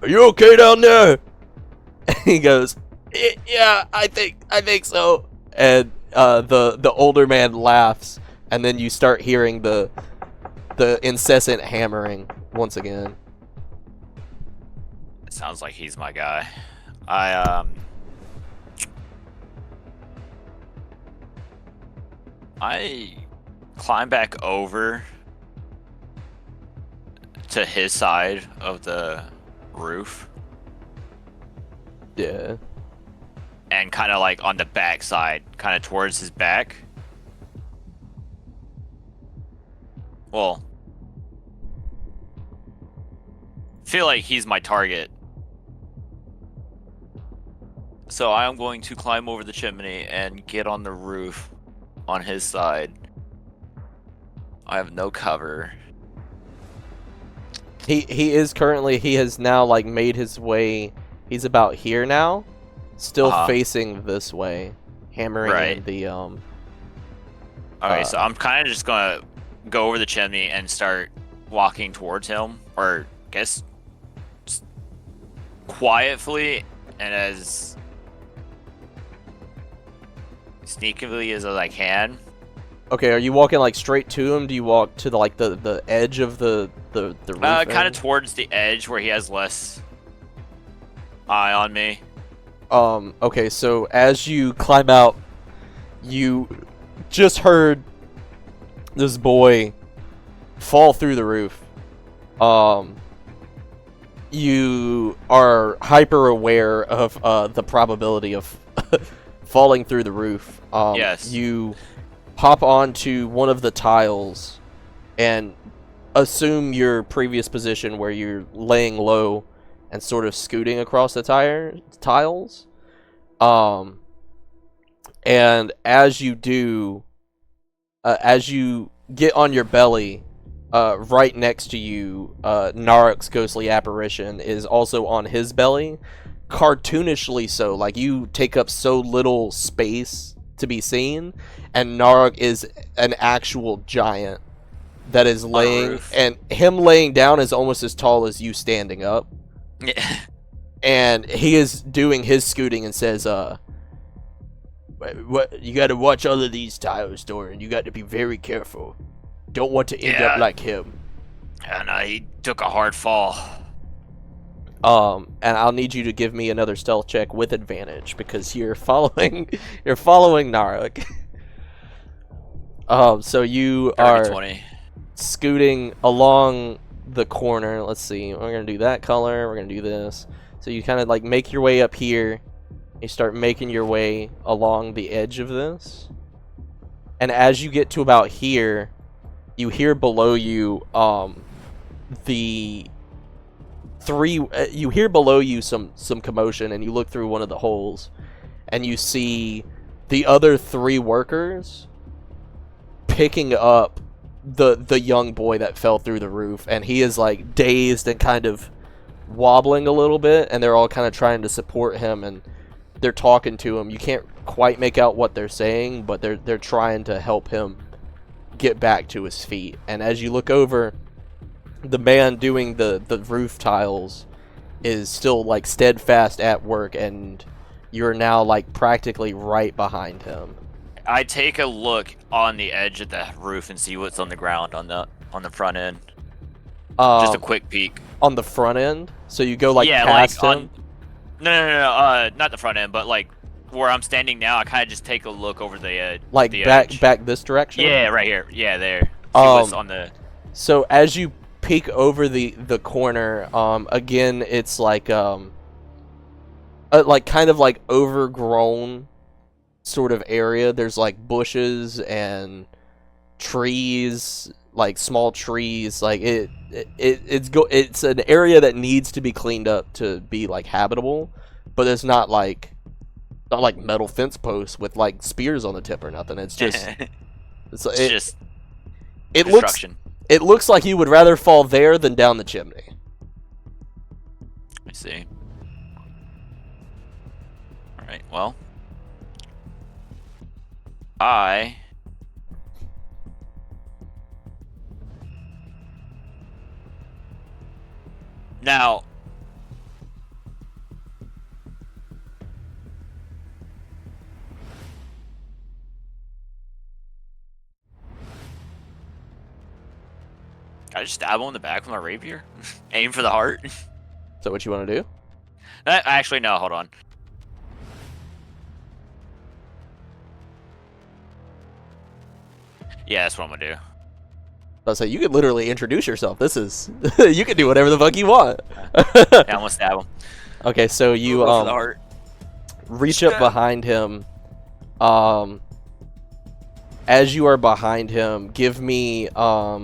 "Are you okay down there?" And he goes, "Yeah, I think so." And the older man laughs, and then you start hearing the incessant hammering once again. It sounds like he's my guy. I climb back over to his side of the roof. Yeah. and kind of like on the back side, kind of towards his back. Well, feel like he's my target. So I am going to climb over the chimney and get on the roof on his side. I have no cover. He has now like made his way. He's about here now, still facing this way, hammering in the Okay, so I'm kind of just gonna go over the chimney and start walking towards him, or I guess just quietly and as sneakily as I can. Okay, are you walking like straight to him? Do you walk to the like the edge of the roof? Kind of towards the edge where he has less eye on me. Okay, so as you climb out, you just heard this boy fall through the roof. You are hyper aware of the probability of falling through the roof. Yes. You hop onto one of the tiles and assume your previous position where you're laying low and sort of scooting across the tiles. And as you do, as you get on your belly, right next to you, Naurok's ghostly apparition is also on his belly, cartoonishly so. Like, you take up so little space to be seen, and Naurok is an actual giant that is laying, and him laying down is almost as tall as you standing up. Yeah. And he is doing his scooting and says, what, you gotta watch all of these tiles, Thorin. You got to be very careful. Don't want to end up like him. And he took a hard fall. And I'll need you to give me another stealth check with advantage because you're following Naurok. So you are 20. scooting along the corner. Let's see. We're gonna do that color. We're gonna do this. So you kind of like make your way up here. You start making your way along the edge of this, and as you get to about here, you hear below you you hear below you some commotion, and you look through one of the holes and you see the other 3 workers picking up the young boy that fell through the roof, and he is like dazed and kind of wobbling a little bit, and they're all kind of trying to support him, and they're talking to him. You can't quite make out what they're saying, but they're trying to help him get back to his feet. And as you look over, the man doing the roof tiles is still like steadfast at work, and you're now like practically right behind him. I take a look on the edge of the roof and see what's on the ground on the front end. Just a quick peek. On the front end? So you go like past him? No, not the front end, but like where I'm standing now, I kind of just take a look over the like the back this direction? Yeah, right here. Yeah, there. See what's on the. So as you peek over the corner, again, it's like kind of like overgrown sort of area. There's like bushes and trees, like small trees. Like it's an area that needs to be cleaned up to be like habitable, but it's not like metal fence posts with like spears on the tip or nothing. It's just it looks like you would rather fall there than down the chimney. I see. All right. Well, now I just stab him in the back with my rapier. Aim for the heart. Is that what you want to do? Actually, no. Hold on. Yeah, that's what I'm gonna do. I was like, you could literally introduce yourself. This is you can do whatever the fuck you want. Yeah, I'm gonna stab him. Okay, so you For the heart. reach up behind him. As you are behind him, give me Ooh, I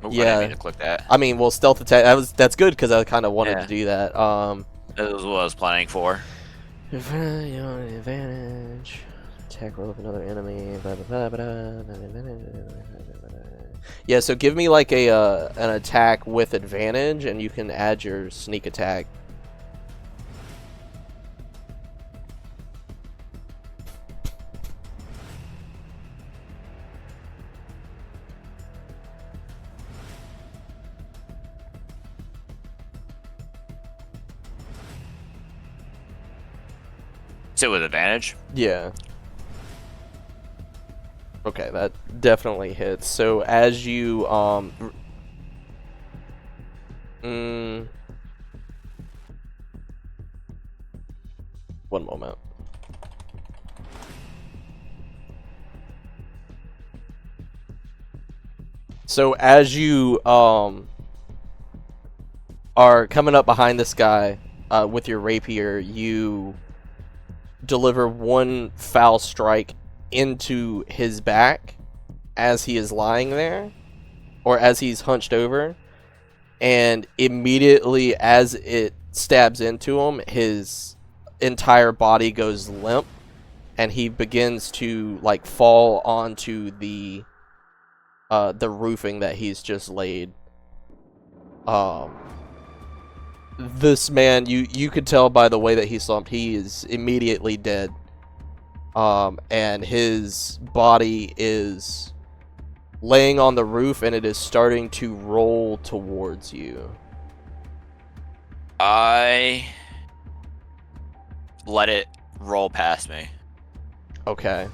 didn't mean to click that. I mean, well, stealth attack. That's good because I kind of wanted Yeah. to do that. That was what I was planning for. Advantage. Attack roll of another enemy. Blah, blah, blah, blah. Yeah, so give me like an attack with advantage, and you can add your sneak attack. So with advantage? Yeah. Okay, that definitely hits. So as you one moment. So as you are coming up behind this guy with your rapier, you deliver one foul strike into his back as he is lying there, or as he's hunched over, and immediately as it stabs into him, his entire body goes limp, and he begins to like fall onto the roofing that he's just laid. This man, you could tell by the way that he slumped, he is immediately dead. And his body is laying on the roof, and it is starting to roll towards you. I let it roll past me. Okay.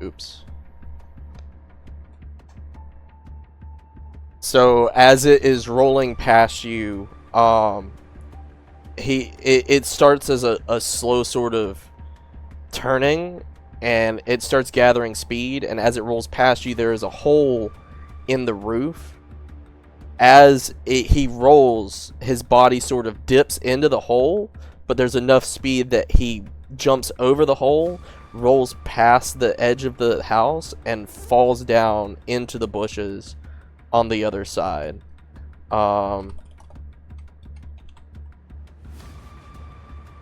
Oops. So as it is rolling past you, it starts as a slow sort of turning, and it starts gathering speed, and as it rolls past you, there is a hole in the roof. As he rolls, his body sort of dips into the hole, but there's enough speed that he jumps over the hole, rolls past the edge of the house, and falls down into the bushes on the other side. Let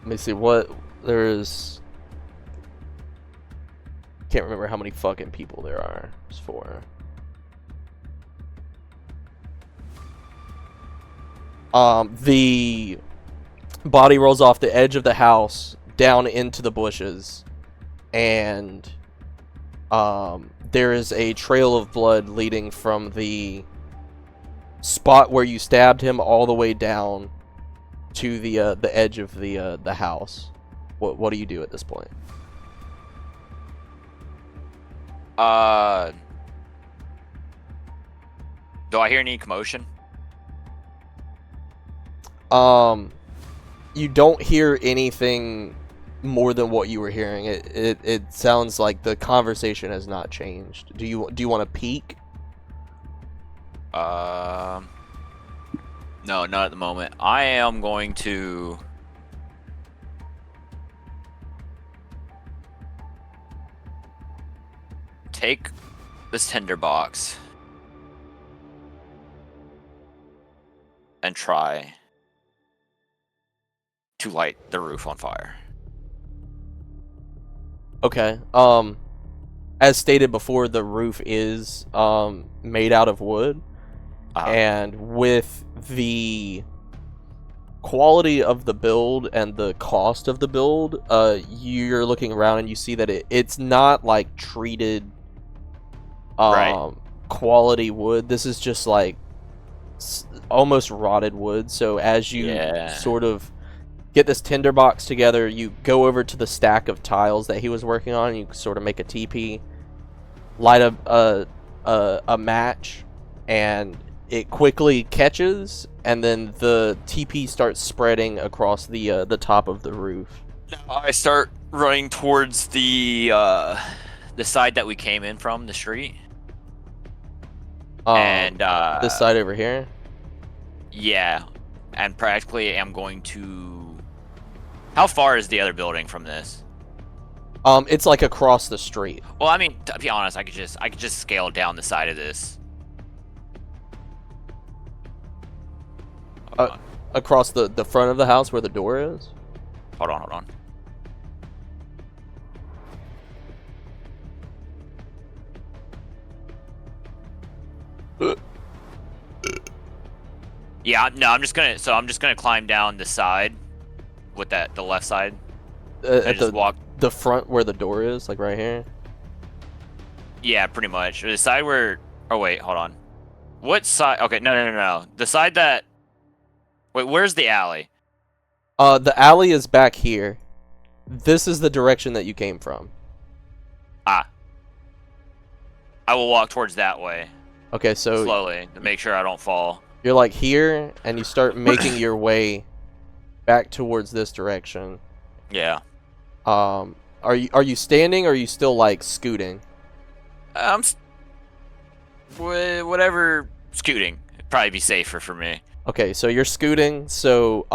me see what there's. Can't remember how many fucking people there are. It's 4. The body rolls off the edge of the house down into the bushes, and there is a trail of blood leading from the spot where you stabbed him all the way down to the edge of the house. What do you do at this point? Do I hear any commotion? You don't hear anything more than what you were hearing. It sounds like the conversation has not changed. Do you want to peek? No, not at the moment. I am going to take this tinderbox and try to light the roof on fire. Okay. As stated before, the roof is made out of wood, and with the quality of the build and the cost of the build, you're looking around and you see that it's not like treated Right. quality wood. This is just like almost rotted wood. So as you sort of get this tinderbox together, you go over to the stack of tiles that he was working on, and you sort of make a teepee, light a match, and it quickly catches, and then the teepee starts spreading across the top of the roof. I start running towards the side that we came in from, the street. And this side over here. Yeah, and practically am going to. How far is the other building from this? It's like across the street. Well, I mean, to be honest, I could just scale down the side of this. Across the front of the house where the door is? Hold on. Yeah, no, I'm just gonna climb down the side with the left side. At just walk. The front where the door is, like right here? Yeah, pretty much. Or the side where. Oh wait, hold on. What side? Okay, no. The side that. Wait, where's the alley? The alley is back here. This is the direction that you came from. I will walk towards that way. Okay, so Slowly to make sure I don't fall. you're like here, and you start making your way back towards this direction. Yeah. Are you standing, or are you still like scooting? Whatever. Scooting. It'd probably be safer for me. Okay, so you're scooting. So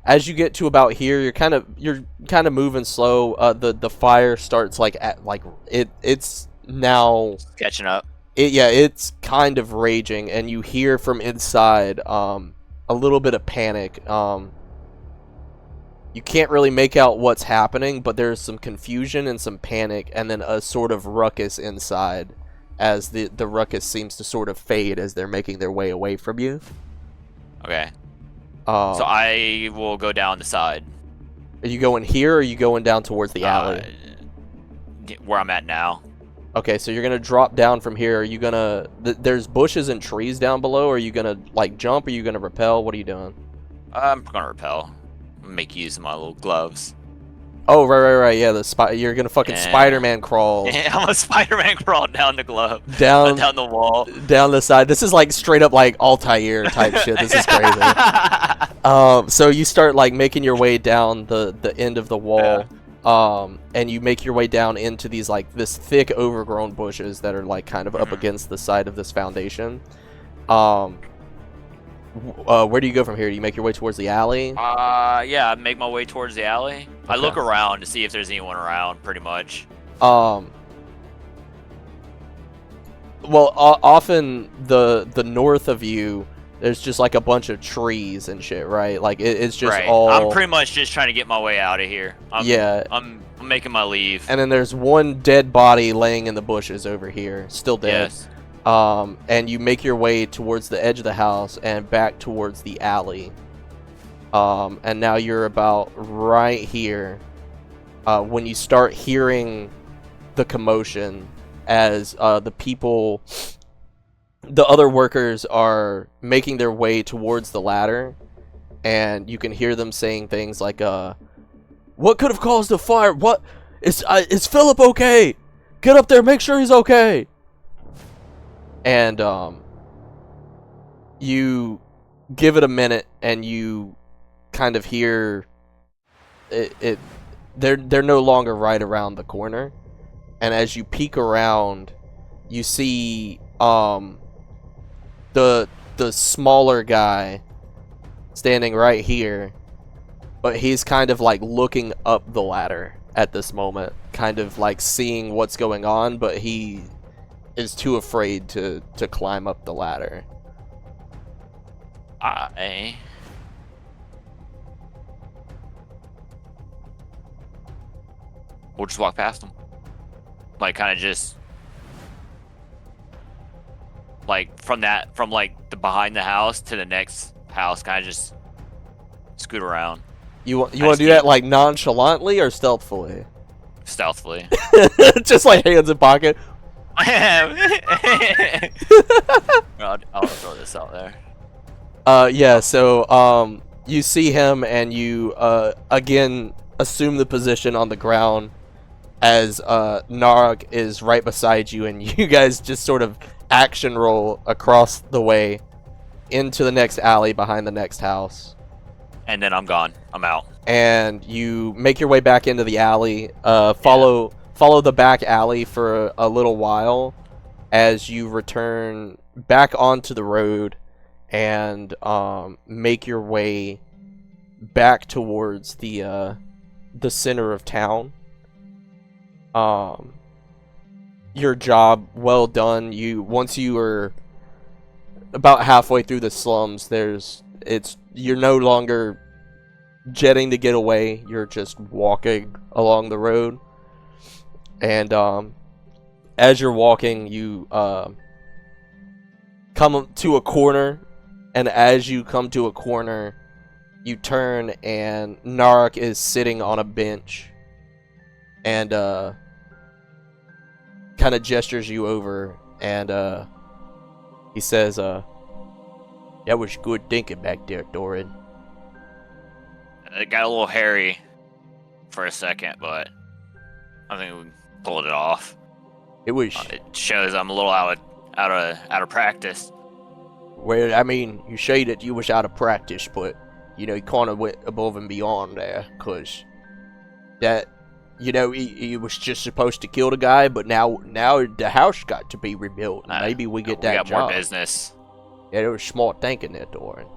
as you get to about here, you're kind of moving slow. The fire starts it's now Catching up. it's kind of raging, and you hear from inside a little bit of panic. You can't really make out what's happening, but there's some confusion and some panic, and then a sort of ruckus inside, as the ruckus seems to sort of fade as they're making their way away from you. Okay. So I will go down the side. Are you going here, or are you going down towards the alley? Where I'm at now. Okay, so you're gonna drop down from here. Are you gonna? There's bushes and trees down below. Are you gonna like jump? Or are you gonna rappel? What are you doing? I'm gonna rappel. Make use of my little gloves. Oh, right. Yeah, you're gonna fucking Spider-Man crawl. Yeah, I'm a Spider-Man crawl down the glove. Down the wall. Down the side. This is like straight up like Altair type shit. This is crazy. So you start like making your way down the end of the wall. Yeah. And you make your way down into these like this thick overgrown bushes that are like kind of up against the side of this foundation. Where do you go from here? Do you make your way towards the alley? Yeah, I make my way towards the alley. Okay. I look around to see if there's anyone around, pretty much. Well, often the north of you, there's just like a bunch of trees and shit, right? Like it's just all. I'm pretty much just trying to get my way out of here. I'm making my leave. And then there's one dead body laying in the bushes over here, still dead. Yes. And you make your way towards the edge of the house and back towards the alley. And now you're about right here when you start hearing the commotion as the other workers are making their way towards the ladder, and you can hear them saying things like, what could have caused the fire? What? Is Philip okay? Get up there, make sure he's okay. And you give it a minute, and you kind of hear it. They're no longer right around the corner, and as you peek around, you see the smaller guy standing right here, but he's kind of like looking up the ladder at this moment, kind of like seeing what's going on, but he is too afraid to climb up the ladder. We'll just walk past him. Like, kind of just like from like the behind the house to the next house, kind of just scoot around. You want to do that like nonchalantly or stealthily? Stealthily. Just like hands in pocket. I'll throw this out there. Yeah, so you see him, and you again assume the position on the ground as Naurok is right beside you, and you guys just sort of action roll across the way into the next alley behind the next house. And then I'm gone. I'm out. And you make your way back into the alley, follow the back alley for a little while as you return back onto the road, and make your way back towards the center of town. Your job well done. Once you are about halfway through the slums, you're no longer jetting to get away. You're just walking along the road, and as you're walking, you come to a corner, and as you come to a corner, you turn, and Naurok is sitting on a bench, and kind of gestures you over, and he says, "That was good thinking back there, Thorin." It got a little hairy for a second, but I think we pulled it off. It was. It shows I'm a little out of practice. Well, I mean, you say that you was out of practice, but you kind of went above and beyond there, cause that, he was just supposed to kill the guy, but now the house got to be rebuilt. And maybe we get that got job. more business. Yeah, there was smart thinking there, Thorin.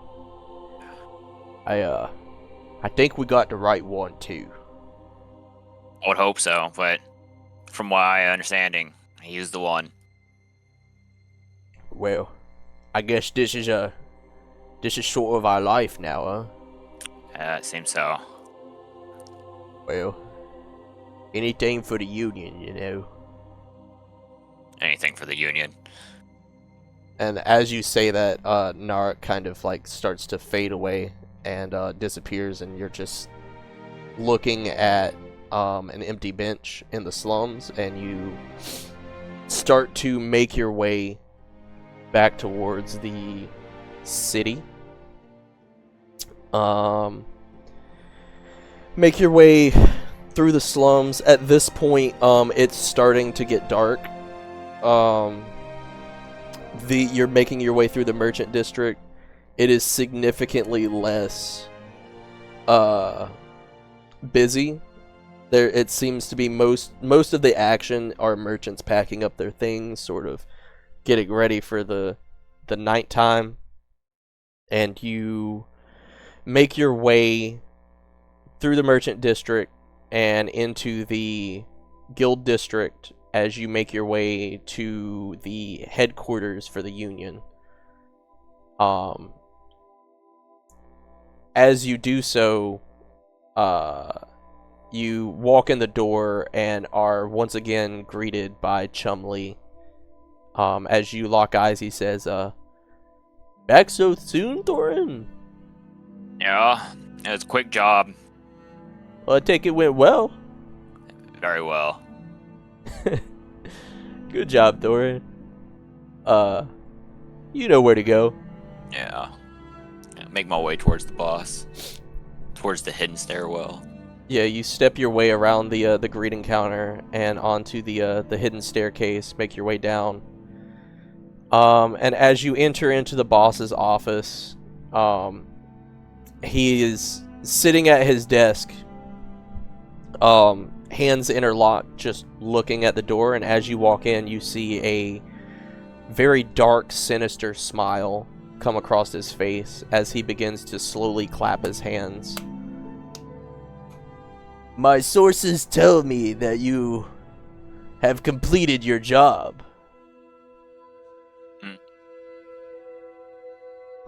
I think we got the right one too. I would hope so, but from my understanding, he's the one. Well, I guess this is sort of our life now, huh? It seems so. Well, anything for the Union, Anything for the Union. And as you say that, Naurok kind of starts to fade away and disappears, and you're just looking at an empty bench in the slums, and you start to make your way back towards the city. Make your way through the slums. At this point, it's starting to get dark. You're making your way through the merchant district. It is significantly less busy. It seems to be most of the action are merchants packing up their things, sort of getting ready for the nighttime. And you make your way through the merchant district and into the guild district as you make your way to the headquarters for the Union. As you do so, you walk in the door and are once again greeted by Chumley. As you lock eyes, he says, "Back so soon, Thorin?" Yeah, it's a quick job. Well, I take it went well. Very well. Good job, Thorin. You know where to go. Yeah. Make my way towards the boss. Towards the hidden stairwell. Yeah, you step your way around the greeting counter and onto the hidden staircase, make your way down. And as you enter into the boss's office, he is sitting at his desk, hands interlocked, just looking at the door, and as you walk in, you see a very dark, sinister smile come across his face as he begins to slowly clap his hands. "My sources tell me that you have completed your job."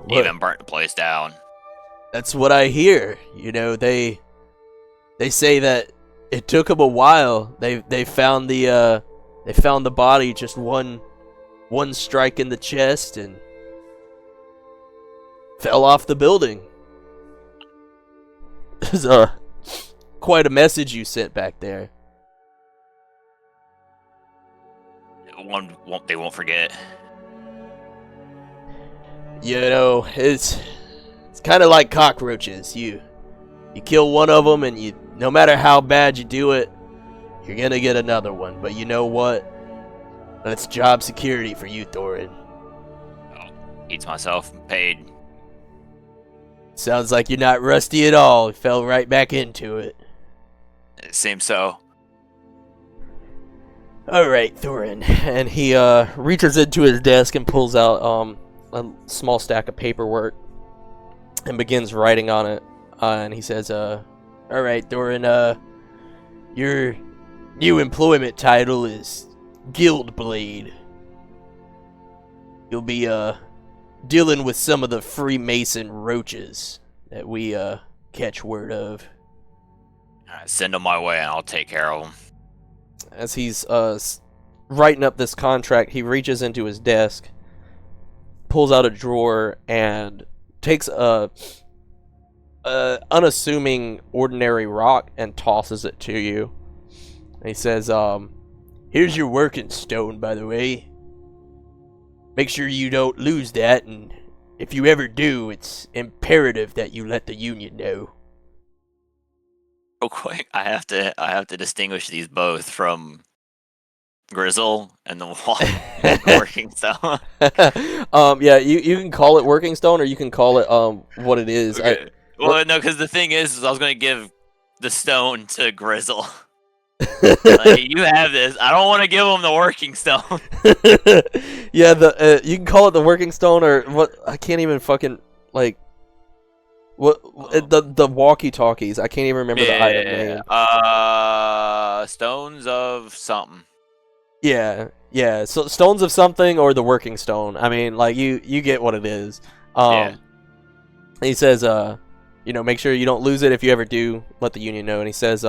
Even burnt the place down. That's what I hear. They say that it took them a while. They found the body, just one strike in the chest, and fell off the building. There's quite a message you sent back there. They won't forget. It's kind of like cockroaches. You kill one of them, and no matter how bad you do it, you're gonna get another one. But you know what? That's job security for you, Thorin. Eats myself paid. Sounds like you're not rusty at all. You fell right back into it. It seems so. Alright, Thorin. And he reaches into his desk and pulls out a small stack of paperwork and begins writing on it. And he says, "All right, Thorin. Your new employment title is Guild Blade. You'll be dealing with some of the Freemason roaches that we catch word of." Send them my way and I'll take care of them. As he's writing up this contract, he reaches into his desk, pulls out a drawer, and takes a unassuming ordinary rock and tosses it to you. And he says, "Here's your working stone, by the way. Make sure you don't lose that, and if you ever do, it's imperative that you let the Union know." Real quick, I have to distinguish these both from Grizzle and the working stone. Yeah, you can call it working stone, or you can call it what it is. Okay. Well, no, because the thing is I was gonna give the stone to Grizzle. Like, you have this. I don't want to give him the working stone. Yeah, you can call it the working stone, or what? I can't even fucking like. What the walkie-talkies? I can't even remember the item name. Stones of something. Yeah. So stones of something, or the working stone. I mean, like you get what it is. Yeah. He says, make sure you don't lose it. If you ever do, let the Union know. And he says,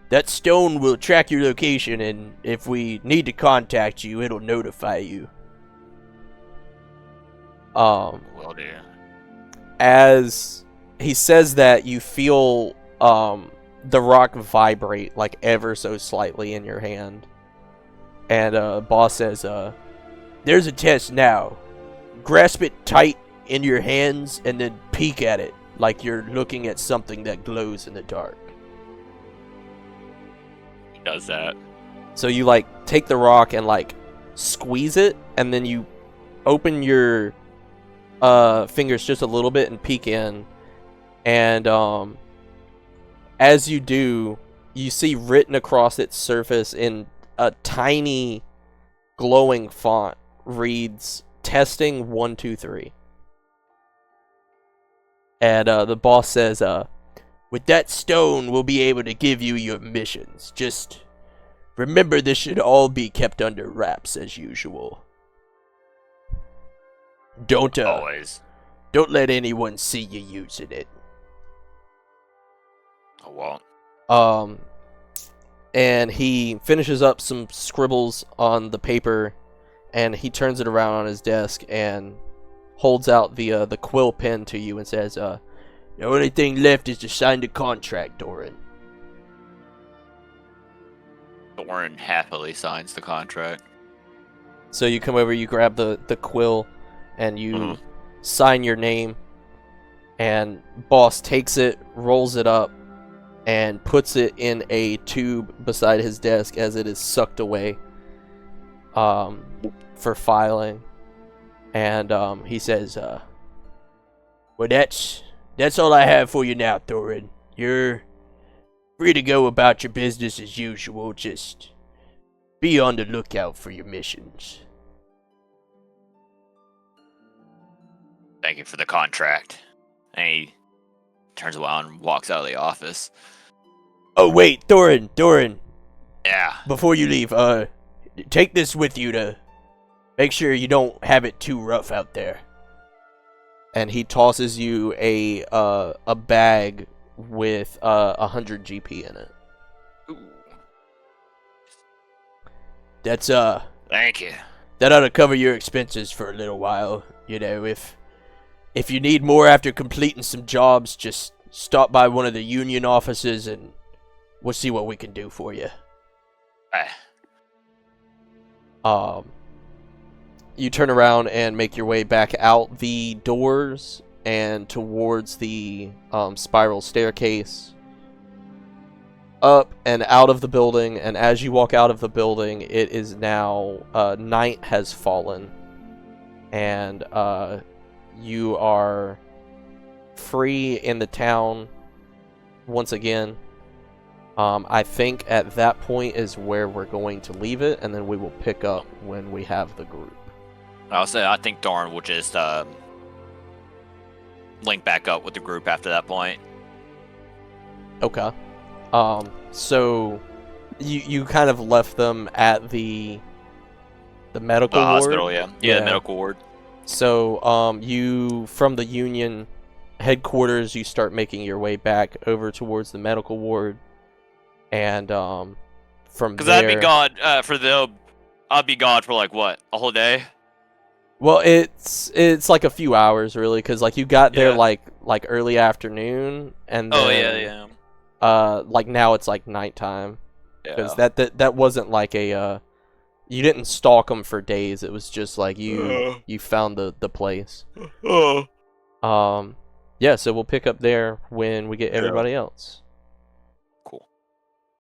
that stone will track your location, and if we need to contact you, it'll notify you. Well, dear. As he says that, you feel the rock vibrate like ever so slightly in your hand. And boss says, "There's a test now. Grasp it tight in your hands and then peek at it like you're looking at something that glows in the dark." He does that. So you like take the rock and like squeeze it, and then you open your fingers just a little bit and peek in, and as you do, you see written across its surface in a tiny glowing font reads "Testing 123." And the boss says, "With that stone, we'll be able to give you your missions. Just remember, this should all be kept under wraps as usual. Don't let anyone see you using it." I won't. And he finishes up some scribbles on the paper, and he turns it around on his desk and holds out the quill pen to you and says, "The only thing left is to sign the contract, Thorin." Thorin happily signs the contract. So you come over, you grab the quill, and you sign your name, and boss takes it, rolls it up, and puts it in a tube beside his desk as it is sucked away for filing. And he says, "Well, that's all I have for you now, Thorin. You're free to go about your business as usual. Just be on the lookout for your missions." Thank you for the contract. And he turns around and walks out of the office. "Oh, wait, Thorin. Yeah. Before you leave, take this with you to make sure you don't have it too rough out there." And he tosses you a bag with 100 GP in it. Ooh. That's Thank you. that ought to cover your expenses for a little while. If you need more after completing some jobs, just stop by one of the Union offices and we'll see what we can do for you. You turn around and make your way back out the doors and towards the spiral staircase, up and out of the building. And as you walk out of the building, it is now night has fallen, and you are free in the town once again. I think at that point is where we're going to leave it, and then we will pick up when we have the group. I'll say I think Thorin will just link back up with the group after that point. Okay. So you kind of left them at the medical The ward? hospital, yeah. Yeah, the medical ward. So you from the Union headquarters, you start making your way back over towards the medical ward, and from Because there, I'd be gone for them. I'd be gone for like what, a whole day? well, it's like a few hours really, because like you got there Yeah. like early afternoon, and Oh then, yeah. like now it's like nighttime, because Yeah. that wasn't like a you didn't stalk them for days. It was just like you found the place. Yeah, so we'll pick up there when we get everybody else.